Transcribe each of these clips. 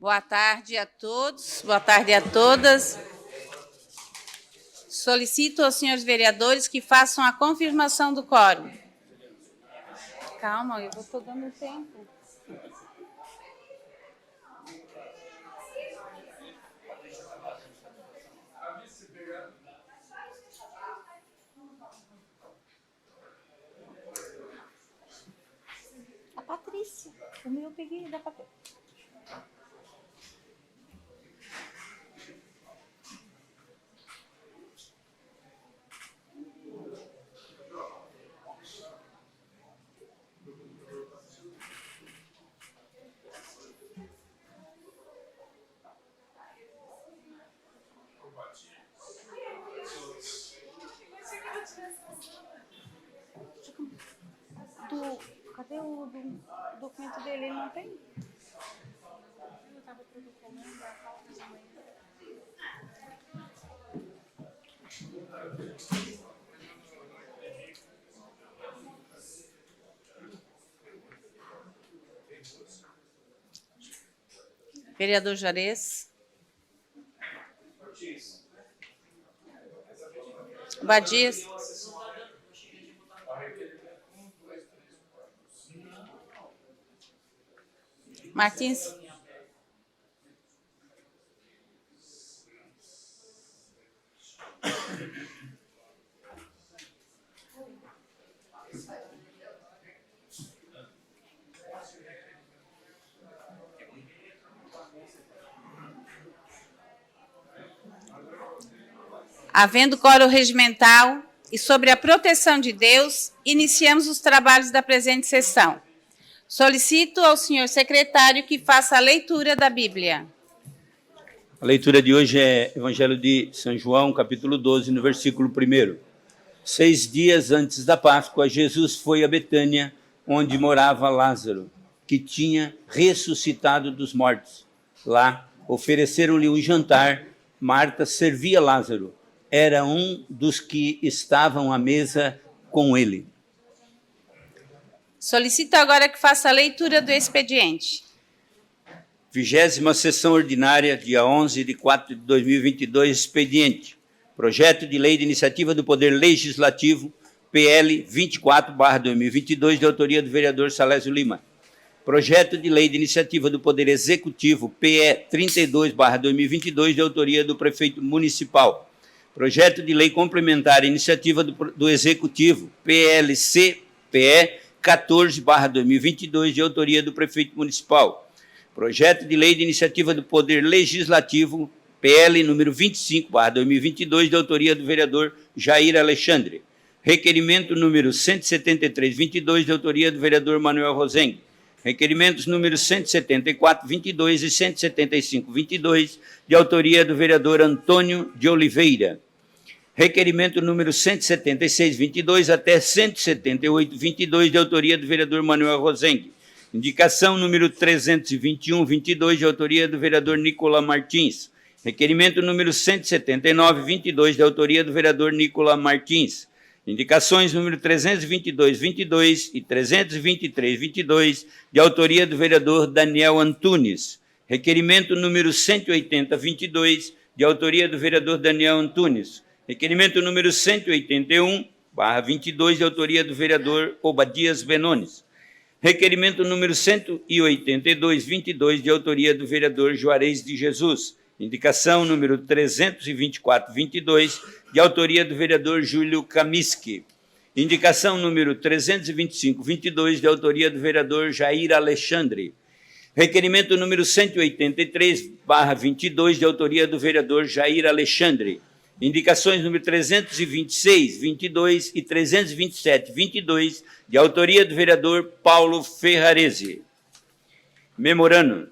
Boa tarde a todos, boa tarde a todas. Solicito aos senhores vereadores que façam a confirmação do quórum. Calma, eu estou dando tempo. A Patrícia, o meu eu peguei da Patrícia. Cadê o documento dele? Ele não tem? Eu estava protocolando a falta de manhã. Vereador Juarez. Badias. Martins. Havendo quórum regimental e sobre a proteção de Deus, iniciamos os trabalhos da presente sessão. Solicito ao senhor secretário que faça a leitura da Bíblia. A leitura de hoje é Evangelho de São João, capítulo 12, no versículo 1. 6 dias antes da Páscoa, Jesus foi a Betânia, onde morava Lázaro, que tinha ressuscitado dos mortos. Lá, ofereceram-lhe um jantar. Marta servia Lázaro. Era um dos que estavam à mesa com ele. Solicito agora que faça a leitura do expediente. 20ª sessão ordinária, dia 11/4/2022, expediente. Projeto de Lei de Iniciativa do Poder Legislativo, PL 24/2022, de autoria do vereador Salésio Lima. Projeto de Lei de Iniciativa do Poder Executivo, PE 32/2022, de autoria do prefeito municipal. Projeto de Lei Complementar à Iniciativa do Executivo, PLC-PE 14/2022, de autoria do prefeito municipal. Projeto de Lei de Iniciativa do Poder Legislativo, PL número 25/2022, de autoria do vereador Jair Alexandre. Requerimento número 173/22, de autoria do vereador Manuel Rosengue. Requerimentos números 174/22 e 175/22, de autoria do vereador Antônio de Oliveira. Requerimento número 176/22 até 178/22, de autoria do vereador Manuel Rosengue. Indicação número 321/22, de autoria do vereador Nicola Martins. Requerimento número 179/22, de autoria do vereador Nicola Martins. Indicações número 322/22 e 323/22, de autoria do vereador Daniel Antunes. Requerimento número 180/22, de autoria do vereador Daniel Antunes. Requerimento número 181/22, de autoria do vereador Obadias Benones. Requerimento número 182/22, de autoria do vereador Juarez de Jesus. Indicação número 324/22, de autoria do vereador Júlio Kamiski. Indicação número 325/22, de autoria do vereador Jair Alexandre. Requerimento número 183/22, de autoria do vereador Jair Alexandre. Indicações número 326/22 e 327/22, de autoria do vereador Paulo Ferrarese. Memorando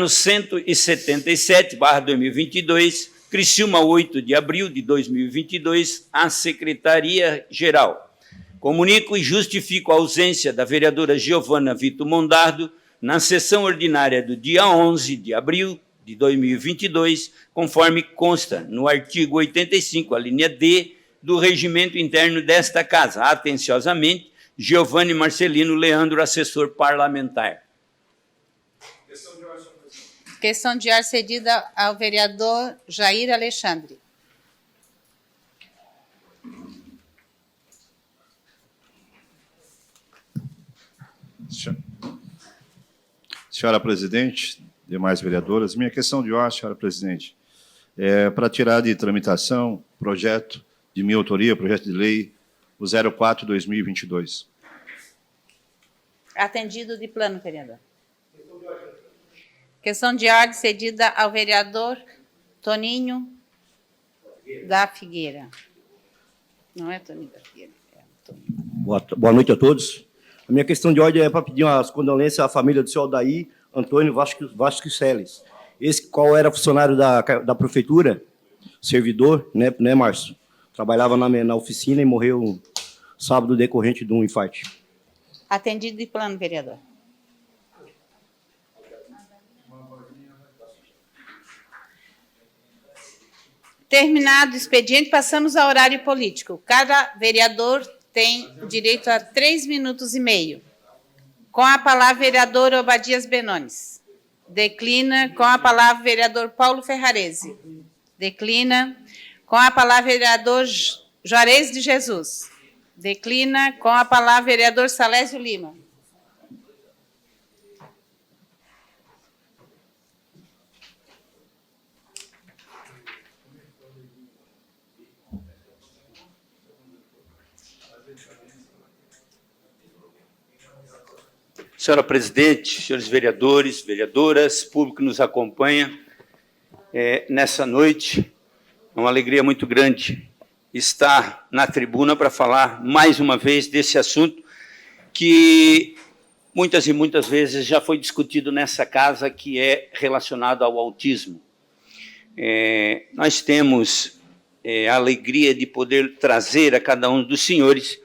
177/2022, Criciúma, 8 de abril de 2022, à Secretaria-Geral. Comunico e justifico a ausência da vereadora Giovana Vito Mondardo na sessão ordinária do dia 11 de abril de 2022, conforme consta no artigo 85, a linha D, do regimento interno desta Casa. Atenciosamente, Giovanni Marcelino Leandro, assessor parlamentar. Questão de ordem cedida ao vereador Jair Alexandre. Senhora presidente, demais vereadoras, minha questão de ordem, senhora presidente, é para tirar de tramitação projeto de minha autoria, projeto de lei, o 04/2022. Atendido de plano, vereador. Questão de ordem cedida ao vereador Toninho da Figueira. Não é Toninho da Figueira, é Toninho. Boa noite a todos. A minha questão de ordem é para pedir as condolências à família do senhor Aldair Antônio Vasconcelos. Esse qual era funcionário da prefeitura, servidor, né, Márcio? Trabalhava na oficina e morreu sábado decorrente de um infarto. Atendido de plano, vereador. Terminado o expediente, passamos ao horário político. Cada vereador tem direito a 3 minutos e meio. Com a palavra, vereador Obadias Benones. Declina. Com a palavra, vereador Paulo Ferrarese. Declina. Com a palavra, vereador Juarez de Jesus. Declina. Com a palavra, vereador Salésio Lima. Senhora presidente, senhores vereadores, vereadoras, público que nos acompanha, nessa noite, é uma alegria muito grande estar na tribuna para falar mais uma vez desse assunto que muitas e muitas vezes já foi discutido nessa casa, que é relacionado ao autismo. Nós temos a alegria de poder trazer a cada um dos senhores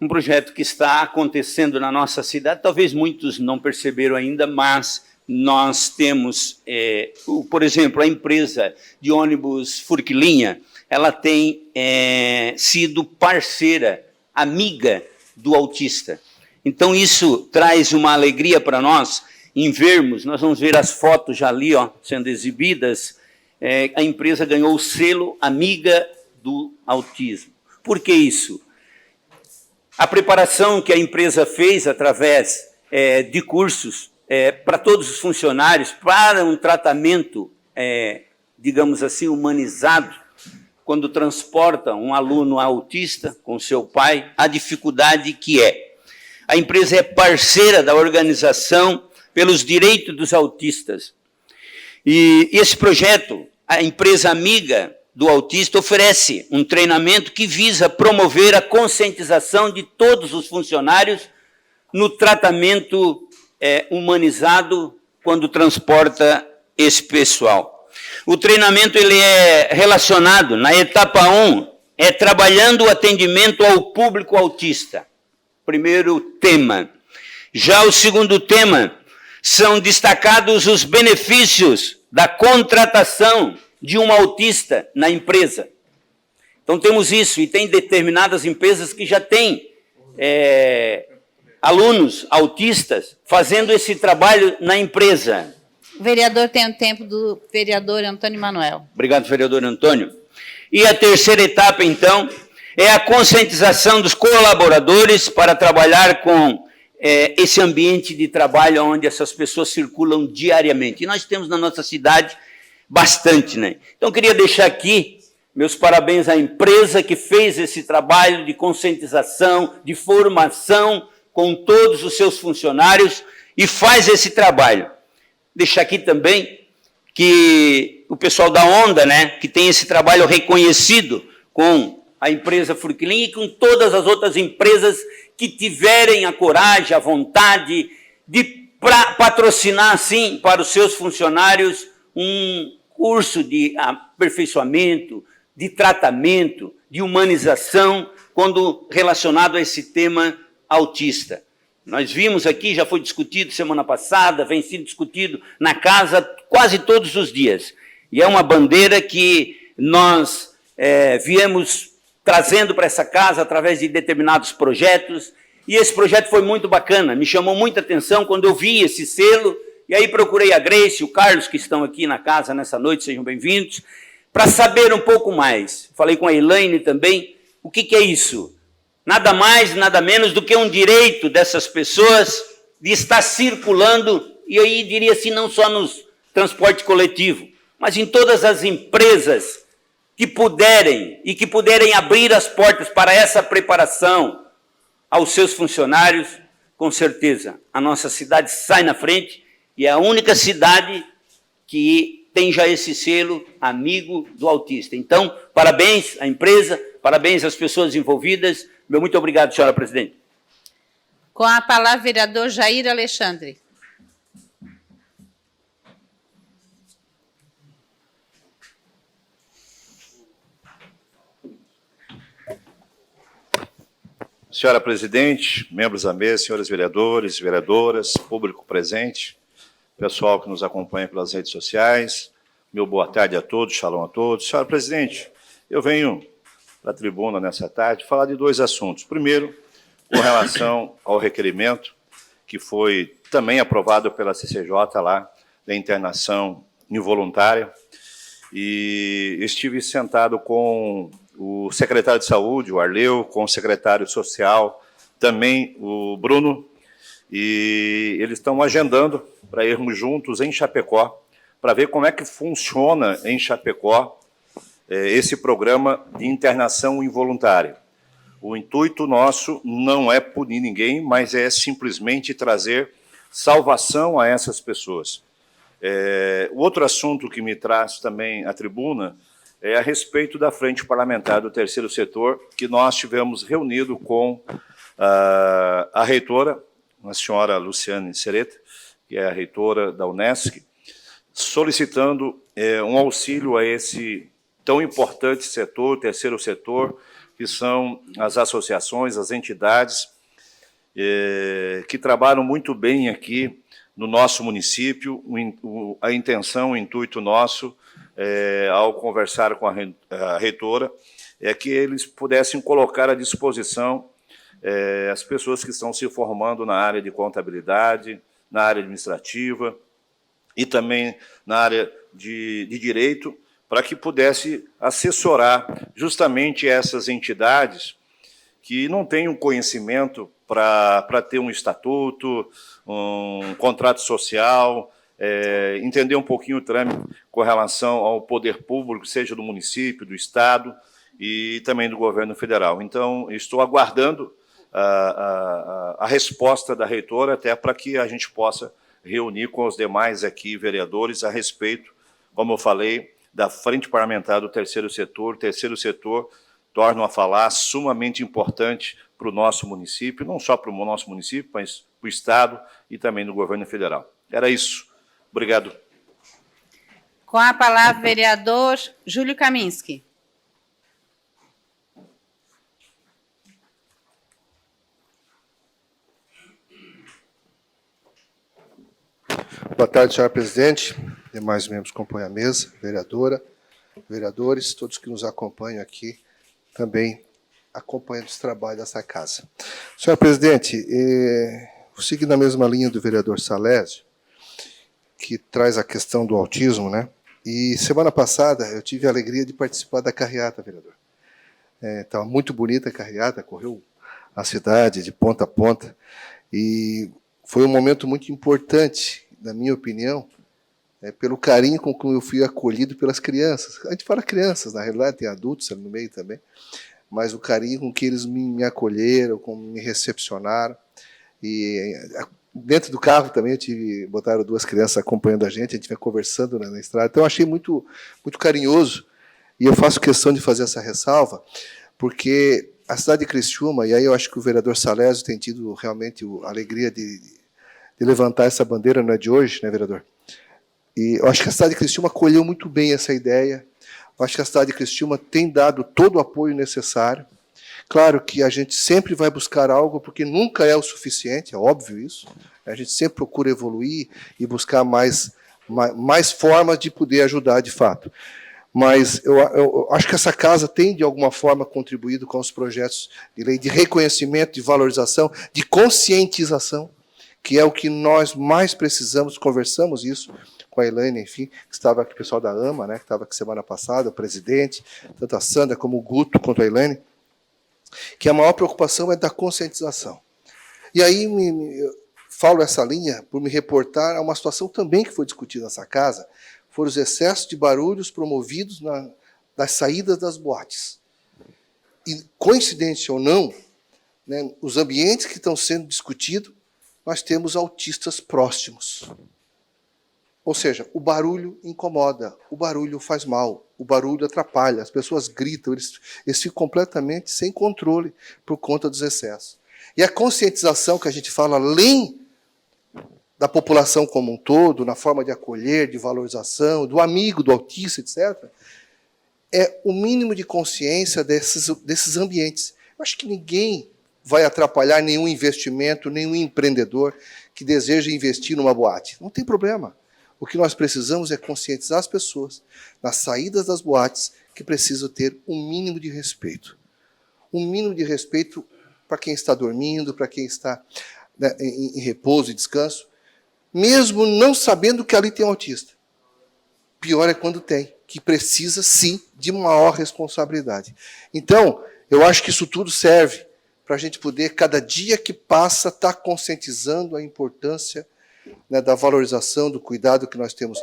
um projeto que está acontecendo na nossa cidade. Talvez muitos não perceberam ainda, mas nós temos, por exemplo, a empresa de ônibus Furquilinha, ela tem sido parceira, amiga do autista. Então, isso traz uma alegria para nós em vermos, nós vamos ver as fotos já ali, ó, sendo exibidas, a empresa ganhou o selo Amiga do Autismo. Por que isso? A preparação que a empresa fez através de cursos para todos os funcionários, para um tratamento, digamos assim, humanizado, quando transporta um aluno autista com seu pai, a dificuldade que é. A empresa é parceira da Organização pelos Direitos dos Autistas. E esse projeto, a empresa amiga do autista, oferece um treinamento que visa promover a conscientização de todos os funcionários no tratamento humanizado quando transporta esse pessoal. O treinamento ele é relacionado, na etapa 1, trabalhando o atendimento ao público autista. Primeiro tema. Já o segundo tema, são destacados os benefícios da contratação de um autista na empresa. Então, temos isso, e tem determinadas empresas que já têm alunos autistas fazendo esse trabalho na empresa. O vereador tem o tempo do vereador Antônio Manuel. Obrigado, vereador Antônio. E a terceira etapa, então, é a conscientização dos colaboradores para trabalhar com esse ambiente de trabalho onde essas pessoas circulam diariamente. E nós temos na nossa cidade bastante, né? Então, queria deixar aqui meus parabéns à empresa que fez esse trabalho de conscientização, de formação com todos os seus funcionários e faz esse trabalho. Deixar aqui também que o pessoal da Onda, né, que tem esse trabalho reconhecido com a empresa Furquilinha e com todas as outras empresas que tiverem a coragem, a vontade de patrocinar, assim, para os seus funcionários um curso de aperfeiçoamento, de tratamento, de humanização, quando relacionado a esse tema autista. Nós vimos aqui, já foi discutido semana passada, vem sendo discutido na casa quase todos os dias. E é uma bandeira que nós viemos trazendo para essa casa através de determinados projetos, e esse projeto foi muito bacana, me chamou muita atenção quando eu vi esse selo E aí procurei a Grace e o Carlos, que estão aqui na casa nessa noite, sejam bem-vindos, para saber um pouco mais. Falei com a Elaine também, o que é isso? Nada mais, nada menos do que um direito dessas pessoas de estar circulando, e aí diria assim, não só no transporte coletivo, mas em todas as empresas que puderem abrir as portas para essa preparação aos seus funcionários, com certeza a nossa cidade sai na frente e é a única cidade que tem já esse selo amigo do autista. Então, parabéns à empresa, parabéns às pessoas envolvidas. Meu muito obrigado, senhora presidente. Com a palavra, vereador Jair Alexandre. Senhora presidente, membros da mesa, senhores vereadores, vereadoras, público presente, pessoal que nos acompanha pelas redes sociais, meu boa tarde a todos, shalom a todos. Senhora presidente, eu venho para a tribuna nessa tarde falar de dois assuntos. Primeiro, com relação ao requerimento que foi também aprovado pela CCJ lá, da internação involuntária, e estive sentado com o secretário de Saúde, o Arleu, com o secretário social, também o Bruno, e eles estão agendando para irmos juntos em Chapecó, para ver como é que funciona em Chapecó esse programa de internação involuntária. O intuito nosso não é punir ninguém, mas é simplesmente trazer salvação a essas pessoas. O outro assunto que me traz também à tribuna é a respeito da Frente Parlamentar do Terceiro Setor, que nós tivemos reunido com a reitora, a senhora Luciane Sereta, que é a reitora da Unesc, solicitando um auxílio a esse tão importante setor, terceiro setor, que são as associações, as entidades que trabalham muito bem aqui no nosso município. A intenção, o intuito nosso, ao conversar com a reitora, é que eles pudessem colocar à disposição as pessoas que estão se formando na área de contabilidade, na área administrativa e também na área de direito, para que pudesse assessorar justamente essas entidades que não têm um conhecimento para ter um estatuto, um contrato social, entender um pouquinho o trâmite com relação ao poder público, seja do município, do Estado e também do governo federal. Então, estou aguardando a resposta da reitora, até para que a gente possa reunir com os demais aqui vereadores a respeito, como eu falei, da Frente Parlamentar do Terceiro Setor. O Terceiro Setor, torno a falar, sumamente importante para o nosso município, não só para o nosso município, mas para o Estado e também do governo federal. Era isso. Obrigado. Com a palavra, vereador Júlio Kaminski. Boa tarde, senhora presidente, demais membros que compõem a mesa, vereadora, vereadores, todos que nos acompanham aqui, também acompanhando esse trabalho dessa casa. Senhora presidente, vou seguir na mesma linha do vereador Salésio, que traz a questão do autismo, né? E semana passada eu tive a alegria de participar da carreata, vereador. Estava muito bonita a carreata, correu a cidade de ponta a ponta, e foi um momento muito importante, na minha opinião, pelo carinho com que eu fui acolhido pelas crianças. A gente fala crianças, na realidade tem adultos ali no meio também, mas o carinho com que eles me acolheram, como me recepcionaram. E dentro do carro também botaram duas crianças acompanhando a gente vai conversando na estrada. Então eu achei muito, muito carinhoso, e eu faço questão de fazer essa ressalva, porque a cidade de Criciúma, e aí eu acho que o vereador Salésio tem tido realmente a alegria de levantar essa bandeira, não é de hoje, né, vereador? E eu acho que a cidade de Criciúma acolheu muito bem essa ideia. Eu acho que a cidade de Criciúma tem dado todo o apoio necessário. Claro que a gente sempre vai buscar algo, porque nunca é o suficiente, é óbvio isso. A gente sempre procura evoluir e buscar mais formas de poder ajudar de fato. Mas eu acho que essa casa tem, de alguma forma, contribuído com os projetos de lei de reconhecimento, de valorização, de conscientização, que é o que nós mais precisamos. Conversamos isso com a Elaine, enfim, que estava aqui, o pessoal da AMA, né, que estava aqui semana passada, o presidente, tanto a Sandra como o Guto, quanto a Elaine, que a maior preocupação é da conscientização. E aí eu falo essa linha por me reportar a uma situação também que foi discutida nessa casa, foram os excessos de barulhos promovidos nas saídas das boates. E, coincidência ou não, né, os ambientes que estão sendo discutidos, nós temos autistas próximos. Ou seja, o barulho incomoda, o barulho faz mal, o barulho atrapalha, as pessoas gritam, eles ficam completamente sem controle por conta dos excessos. E a conscientização que a gente fala, além da população como um todo, na forma de acolher, de valorização, do amigo, do autista, etc., é o mínimo de consciência desses ambientes. Eu acho que ninguém vai atrapalhar nenhum investimento, nenhum empreendedor que deseja investir numa boate. Não tem problema. O que nós precisamos é conscientizar as pessoas, nas saídas das boates, que precisam ter um mínimo de respeito. Um mínimo de respeito para quem está dormindo, para quem está, né, em repouso e descanso, mesmo não sabendo que ali tem um autista. Pior é quando tem, que precisa, sim, de maior responsabilidade. Então, eu acho que isso tudo serve para a gente poder, cada dia que passa, estar conscientizando a importância, né, da valorização, do cuidado que nós temos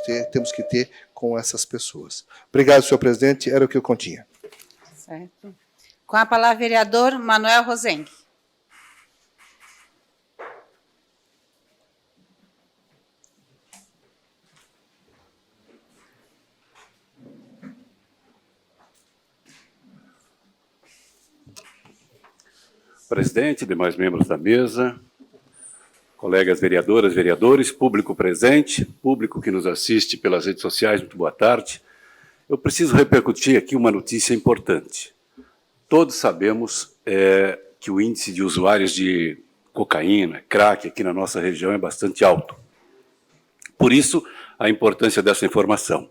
que ter com essas pessoas. Obrigado, senhor presidente. Era o que eu continha. Certo. Com a palavra, vereador Manuel Rosengue. Presidente, demais membros da mesa, colegas vereadoras, vereadores, público presente, público que nos assiste pelas redes sociais, muito boa tarde. Eu preciso repercutir aqui uma notícia importante. Todos sabemos que o índice de usuários de cocaína, crack, aqui na nossa região é bastante alto. Por isso, a importância dessa informação.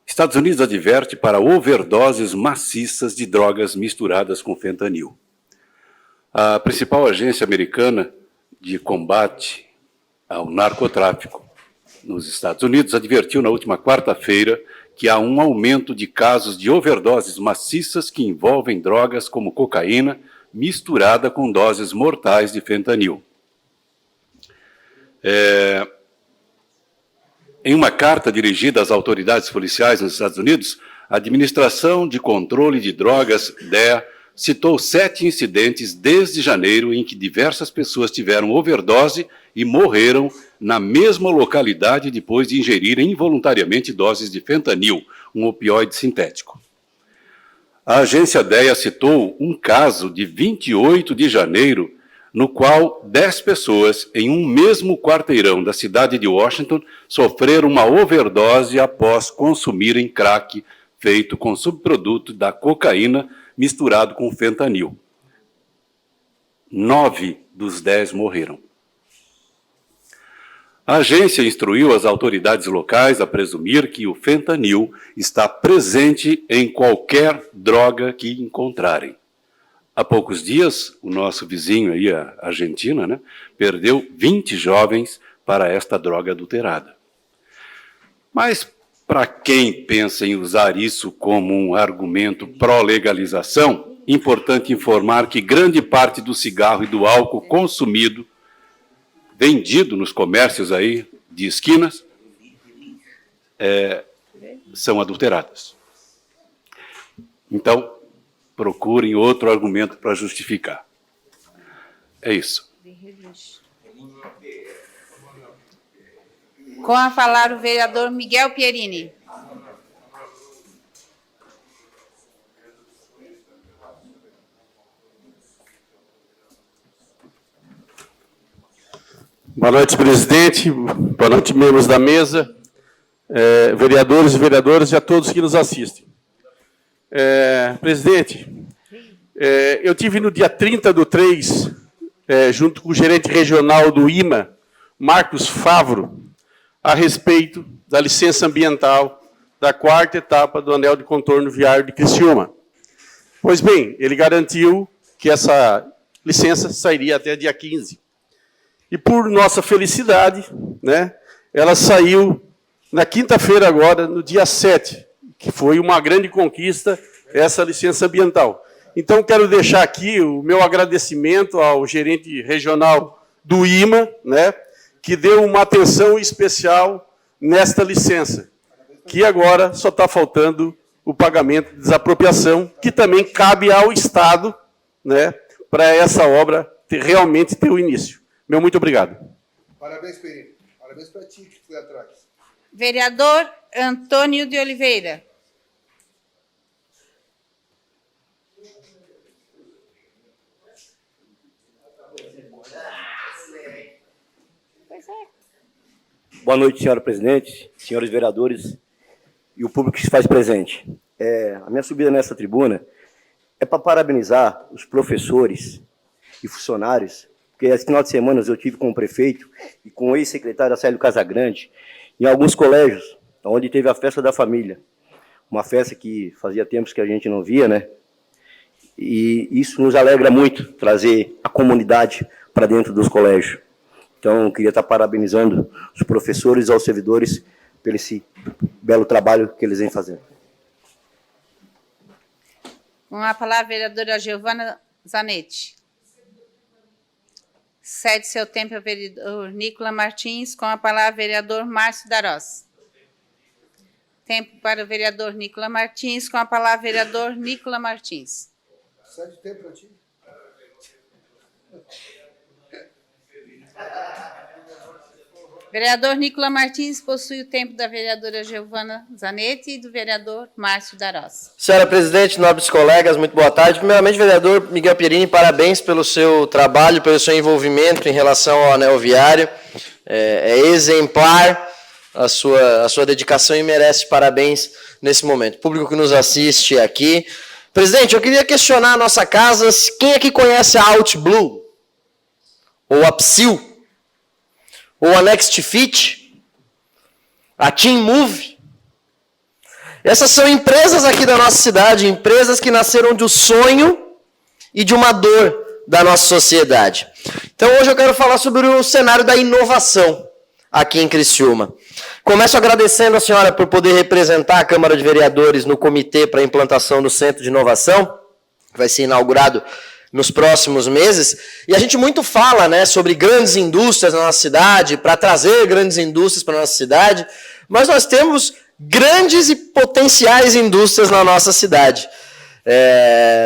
Estados Unidos adverte para overdoses maciças de drogas misturadas com fentanil. A principal agência americana de combate ao narcotráfico nos Estados Unidos advertiu na última quarta-feira que há um aumento de casos de overdoses maciças que envolvem drogas como cocaína misturada com doses mortais de fentanil. Em uma carta dirigida às autoridades policiais nos Estados Unidos, a Administração de Controle de Drogas, DEA, citou 7 incidentes desde janeiro em que diversas pessoas tiveram overdose e morreram na mesma localidade depois de ingerirem involuntariamente doses de fentanil, um opioide sintético. A agência DEA citou um caso de 28 de janeiro, no qual 10 pessoas em um mesmo quarteirão da cidade de Washington sofreram uma overdose após consumirem crack feito com subproduto da cocaína misturado com fentanil. 9 dos 10 morreram. A agência instruiu as autoridades locais a presumir que o fentanil está presente em qualquer droga que encontrarem. Há poucos dias, o nosso vizinho aí, a Argentina, né, perdeu 20 jovens para esta droga adulterada. Mas, para quem pensa em usar isso como um argumento pró-legalização, importante informar que grande parte do cigarro e do álcool consumido, vendido nos comércios aí de esquinas, são adulteradas. Então, procurem outro argumento para justificar. É isso. Com a palavra o vereador Miguel Pierini. Boa noite, presidente. Boa noite, membros da mesa, vereadores e vereadoras e a todos que nos assistem. Presidente, eu tive no dia 30/3, junto com o gerente regional do IMA, Marcos Favro, a respeito da licença ambiental da 4ª etapa do Anel de Contorno Viário de Criciúma. Pois bem, ele garantiu que essa licença sairia até dia 15. E por nossa felicidade, né, ela saiu na quinta-feira agora, no dia 7, que foi uma grande conquista, essa licença ambiental. Então, quero deixar aqui o meu agradecimento ao gerente regional do IMA, né, que deu uma atenção especial nesta licença, que agora só está faltando o pagamento de desapropriação, que também cabe ao Estado, né, para essa obra realmente ter o início. Meu muito obrigado. Parabéns, Perini. Parabéns para ti que foi atrás. Vereador Antônio de Oliveira. Boa noite, senhora presidente, senhores vereadores e o público que se faz presente. A minha subida nessa tribuna é para parabenizar os professores e funcionários, porque esse final de semana eu tive com o prefeito e com o ex-secretário Acélio Casagrande em alguns colégios, onde teve a festa da família. Uma festa que fazia tempos que a gente não via, né? E isso nos alegra muito, trazer a comunidade para dentro dos colégios. Então, eu queria estar parabenizando os professores e os servidores pelo esse belo trabalho que eles vêm fazendo. Com a palavra, a vereadora Giovana Zanetti. Cede seu tempo ao vereador Nicola Martins. Com a palavra, vereador Márcio Darós. Tempo para o vereador Nicola Martins. Com a palavra, vereador Nicola Martins. Cede tempo para ti. Vereador Nicola Martins possui o tempo da vereadora Giovana Zanetti e do vereador Márcio Darós. Senhora presidente, nobres colegas, muito boa tarde. Primeiramente, vereador Miguel Perini, parabéns pelo seu trabalho, pelo seu envolvimento em relação ao anel viário. É exemplar a sua dedicação e merece parabéns nesse momento. Público que nos assiste aqui. Presidente, eu queria questionar a nossa casa, quem aqui conhece a OutBlue? Ou a Psil? Ou a Next Fit? A Team Move? Essas são empresas aqui da nossa cidade, empresas que nasceram de um sonho e de uma dor da nossa sociedade. Então hoje eu quero falar sobre o cenário da inovação aqui em Criciúma. Começo agradecendo a senhora por poder representar a Câmara de Vereadores no comitê para a implantação do Centro de Inovação, que vai ser inaugurado nos próximos meses. E a gente muito fala, né, sobre grandes indústrias na nossa cidade, para trazer grandes indústrias para a nossa cidade, mas nós temos grandes e potenciais indústrias na nossa cidade.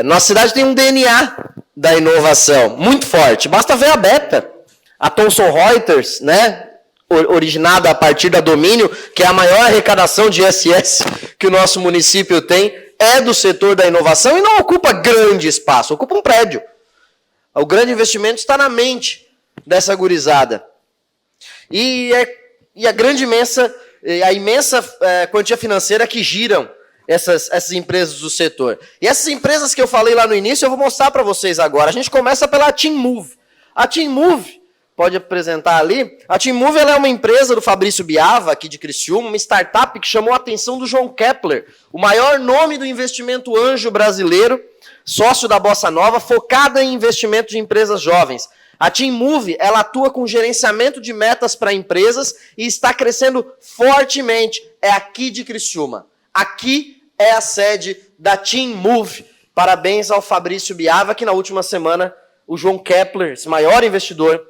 Nossa cidade tem um DNA da inovação muito forte. Basta ver a Beta, a Thomson Reuters, né, originada a partir da Domínio, que é a maior arrecadação de ISS que o nosso município tem, é do setor da inovação e não ocupa grande espaço, ocupa um prédio. O grande investimento está na mente dessa gurizada. E a imensa quantia financeira que giram essas empresas do setor. E essas empresas que eu falei lá no início, eu vou mostrar para vocês agora. A gente começa pela Team Move. A Team Move, pode apresentar ali, a Team Move ela é uma empresa do Fabrício Biava, aqui de Criciúma, uma startup que chamou a atenção do João Kepler, o maior nome do investimento anjo brasileiro, sócio da Bossa Nova, focada em investimento de empresas jovens. A Team Move, ela atua com gerenciamento de metas para empresas e está crescendo fortemente. É aqui de Criciúma. Aqui é a sede da Team Move. Parabéns ao Fabrício Biava, que na última semana o João Kepler, esse maior investidor,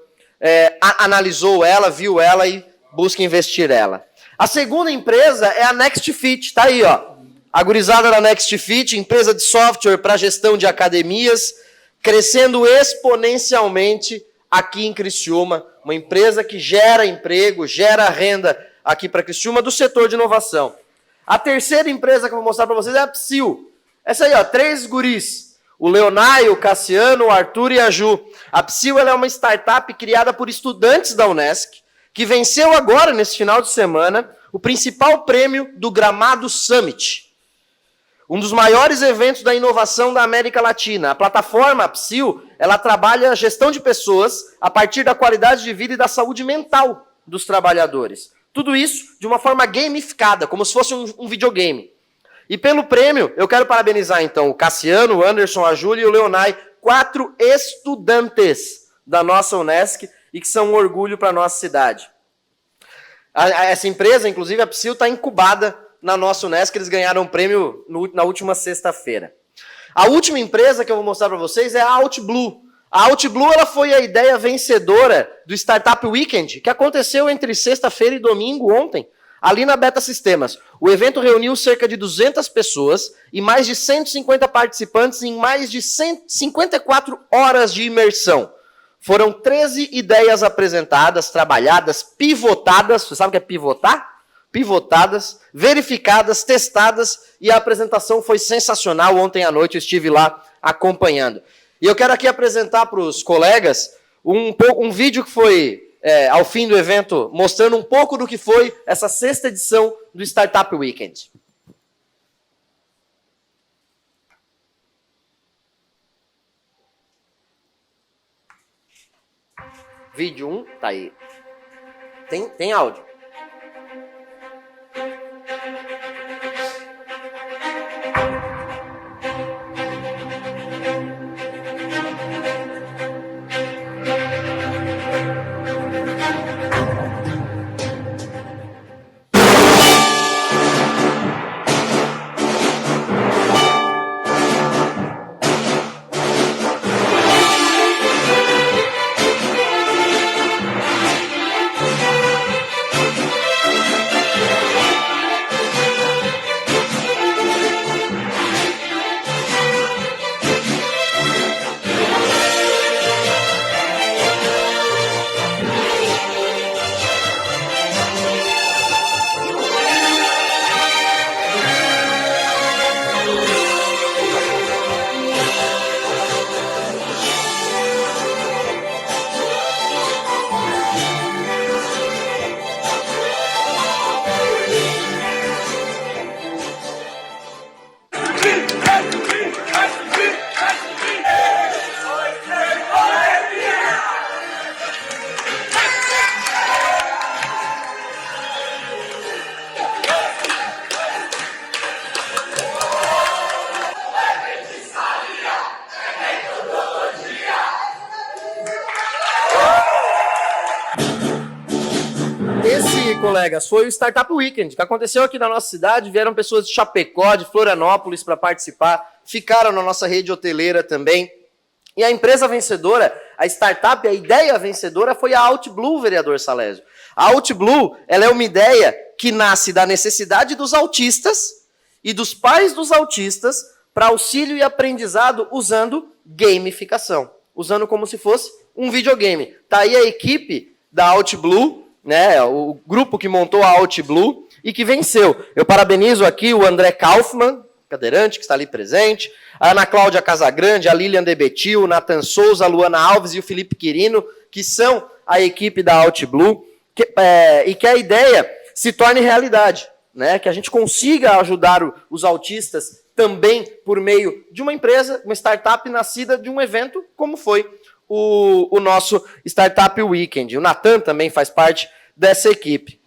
analisou ela, viu ela e busca investir ela. A segunda empresa é a Next Fit, tá aí, ó. A gurizada da Next Fit, empresa de software para gestão de academias, crescendo exponencialmente aqui em Criciúma, uma empresa que gera emprego, gera renda aqui para Criciúma do setor de inovação. A terceira empresa que eu vou mostrar para vocês é a Psil. Essa aí, ó, 3 guris. O Leonai, o Cassiano, o Arthur e a Ju. A Psil ela é uma startup criada por estudantes da Unesc, que venceu agora, nesse final de semana, o principal prêmio do Gramado Summit. Um dos maiores eventos da inovação da América Latina. A plataforma, a Psil, ela trabalha a gestão de pessoas a partir da qualidade de vida e da saúde mental dos trabalhadores. Tudo isso de uma forma gamificada, como se fosse um videogame. E pelo prêmio, eu quero parabenizar, então, o Cassiano, o Anderson, a Júlia e o Leonai, 4 estudantes da nossa Unesc, e que são um orgulho para a nossa cidade. Essa empresa, inclusive, a Psyll, está incubada na nossa Unesc, eles ganharam um prêmio na última sexta-feira. A última empresa que eu vou mostrar para vocês é a OutBlue. A OutBlue ela foi a ideia vencedora do Startup Weekend, que aconteceu entre sexta-feira e domingo, ontem, ali na Beta Sistemas. O evento reuniu cerca de 200 pessoas e mais de 150 participantes em mais de 54 horas de imersão. Foram 13 ideias apresentadas, trabalhadas, pivotadas. Você sabe o que é pivotar? Pivotadas, verificadas, testadas, e a apresentação foi sensacional. Ontem à noite eu estive lá acompanhando. E eu quero aqui apresentar para os colegas um vídeo que foi, ao fim do evento, mostrando um pouco do que foi essa sexta edição do Startup Weekend. Vídeo 1, tá aí. Tem áudio. Esse, colegas, foi o Startup Weekend, que aconteceu aqui na nossa cidade. Vieram pessoas de Chapecó, de Florianópolis para participar, ficaram na nossa rede hoteleira também. E a empresa vencedora, a startup, a ideia vencedora foi a OutBlue, vereador Salésio. A OutBlue, ela é uma ideia que nasce da necessidade dos autistas e dos pais dos autistas para auxílio e aprendizado usando gamificação, usando como se fosse um videogame. Tá aí a equipe da OutBlue, né, o grupo que montou a OutBlue e que venceu. Eu parabenizo aqui o André Kaufmann, cadeirante, que está ali presente, a Ana Cláudia Casagrande, a Lilian Debetil, o Nathan Souza, a Luana Alves e o Felipe Quirino, que são a equipe da OutBlue, e que a ideia se torne realidade, né, que a gente consiga ajudar os autistas também por meio de uma empresa, uma startup nascida de um evento como foi o nosso Startup Weekend. O Nathan também faz parte dessa equipe.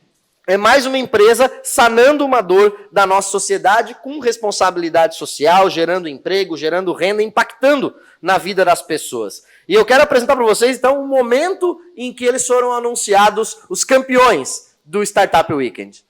É mais uma empresa sanando uma dor da nossa sociedade com responsabilidade social, gerando emprego, gerando renda, impactando na vida das pessoas. E eu quero apresentar para vocês, então, o momento em que eles foram anunciados os campeões do Startup Weekend.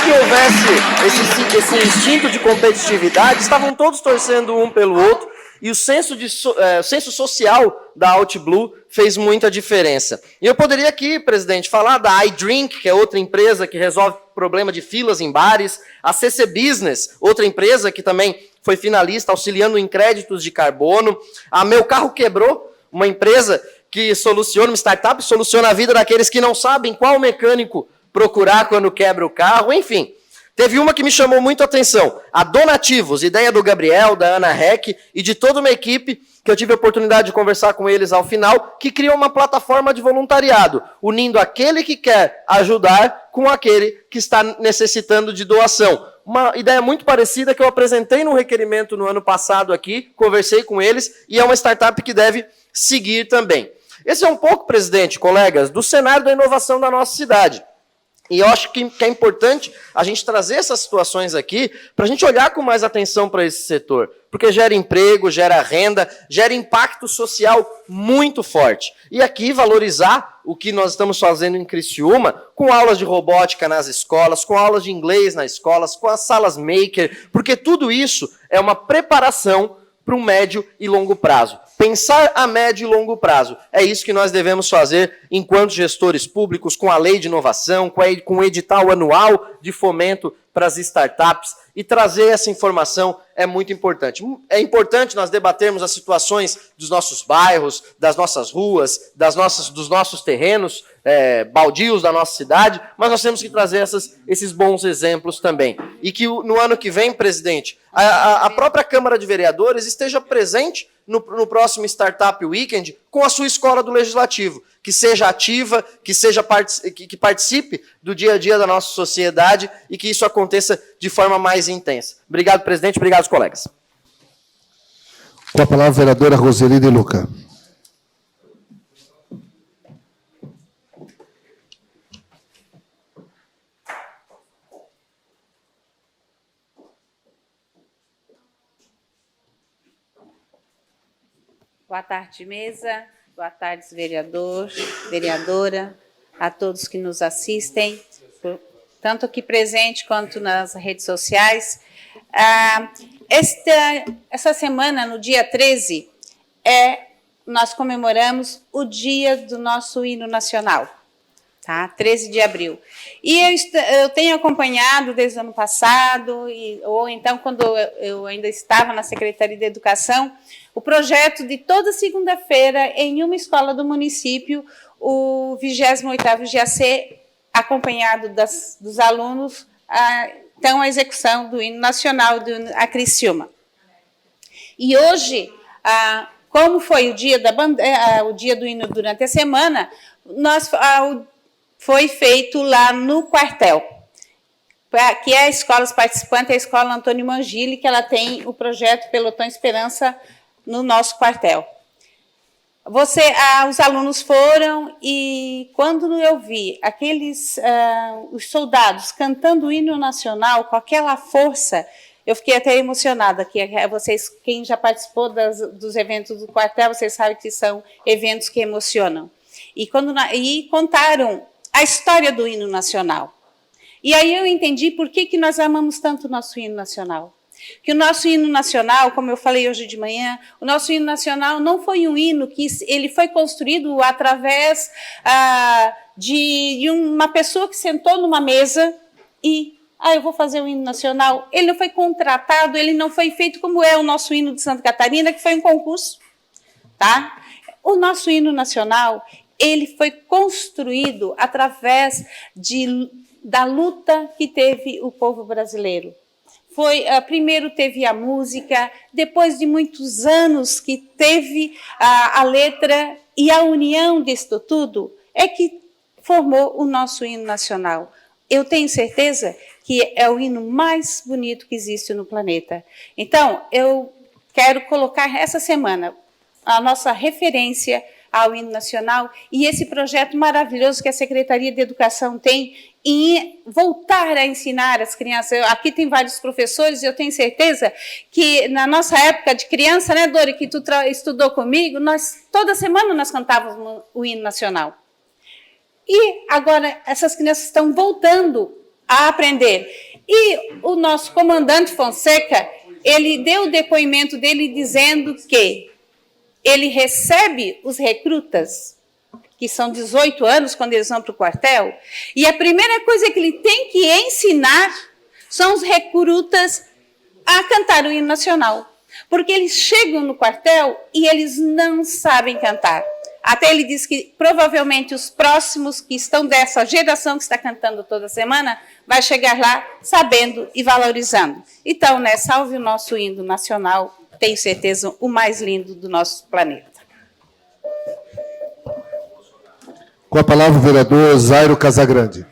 Que houvesse esse instinto de competitividade, estavam todos torcendo um pelo outro, e o senso social da OutBlue fez muita diferença. E eu poderia aqui, presidente, falar da iDrink, que é outra empresa que resolve problema de filas em bares, a CC Business, outra empresa que também foi finalista, auxiliando em créditos de carbono, a Meu Carro Quebrou, uma empresa que soluciona, uma startup soluciona a vida daqueles que não sabem qual mecânico procurar quando quebra o carro, enfim. Teve uma que me chamou muito a atenção, a Donativos, ideia do Gabriel, da Ana Heck e de toda uma equipe que eu tive a oportunidade de conversar com eles ao final, que criou uma plataforma de voluntariado, unindo aquele que quer ajudar com aquele que está necessitando de doação. Uma ideia muito parecida que eu apresentei no requerimento no ano passado aqui, conversei com eles, e é uma startup que deve seguir também. Esse é um pouco, presidente, colegas, do cenário da inovação da nossa cidade. E eu acho que é importante a gente trazer essas situações aqui para a gente olhar com mais atenção para esse setor, porque gera emprego, gera renda, gera impacto social muito forte. E aqui valorizar o que nós estamos fazendo em Criciúma, com aulas de robótica nas escolas, com aulas de inglês nas escolas, com as salas maker, porque tudo isso é uma preparação para um médio e longo prazo. Pensar a médio e longo prazo. É isso que nós devemos fazer enquanto gestores públicos, com a lei de inovação, com o edital anual de fomento para as startups, e trazer essa informação é muito importante. É importante nós debatermos as situações dos nossos bairros, das nossas ruas, dos nossos terrenos, baldios da nossa cidade, mas nós temos que trazer esses bons exemplos também. E que no ano que vem, presidente, a própria Câmara de Vereadores esteja presente no próximo Startup Weekend com a sua escola do Legislativo, que seja ativa, que participe do dia a dia da nossa sociedade e que isso aconteça de forma mais intensa. Obrigado, presidente. Obrigado, colegas. Com a palavra, a vereadora Roseli de Luca. Boa tarde, mesa. Boa tarde, vereador, vereadora, a todos que nos assistem, tanto aqui presente quanto nas redes sociais. Essa semana, no dia 13, nós comemoramos o dia do nosso hino nacional, tá? 13 de abril. E eu tenho acompanhado desde o ano passado, ou então quando eu ainda estava na Secretaria de Educação, o projeto de toda segunda-feira, em uma escola do município, o 28º GAC, acompanhado dos alunos, então a execução do hino nacional a Criciúma. E hoje, como foi o dia do hino durante a semana, foi feito lá no quartel, que é a escola participante, a escola Antônio Mangili, que ela tem o projeto Pelotão Esperança no nosso quartel. Os alunos foram, e quando eu vi os soldados cantando o hino nacional com aquela força, eu fiquei até emocionada. Vocês, quem já participou dos eventos do quartel, vocês sabem que são eventos que emocionam. E contaram a história do hino nacional. E aí eu entendi por que nós amamos tanto o nosso hino nacional. Que o nosso hino nacional, como eu falei hoje de manhã, o nosso hino nacional não foi um hino que ele foi construído através de uma pessoa que sentou numa mesa e, eu vou fazer o hino nacional. Ele não foi contratado, ele não foi feito como é o nosso hino de Santa Catarina, que foi um concurso, tá? O nosso hino nacional, ele foi construído através da luta que teve o povo brasileiro. Primeiro teve a música, depois de muitos anos que teve a letra, e a união disto tudo é que formou o nosso hino nacional. Eu tenho certeza que é o hino mais bonito que existe no planeta. Então, eu quero colocar essa semana a nossa referência ao hino nacional e esse projeto maravilhoso que a Secretaria de Educação tem em voltar a ensinar as crianças. Aqui tem vários professores e eu tenho certeza que na nossa época de criança, né, Dori, que tu estudou comigo, toda semana nós cantávamos o hino nacional. E agora essas crianças estão voltando a aprender. E o nosso comandante Fonseca, ele deu o depoimento dele dizendo que ele recebe os recrutas, que são 18 anos quando eles vão para o quartel, e a primeira coisa que ele tem que ensinar são os recrutas a cantar o hino nacional. Porque eles chegam no quartel e eles não sabem cantar. Até ele disse que provavelmente os próximos que estão dessa geração que está cantando toda semana vai chegar lá sabendo e valorizando. Então, né, salve o nosso hino nacional, tenho certeza o mais lindo do nosso planeta. Com a palavra o vereador Zairo Casagrande.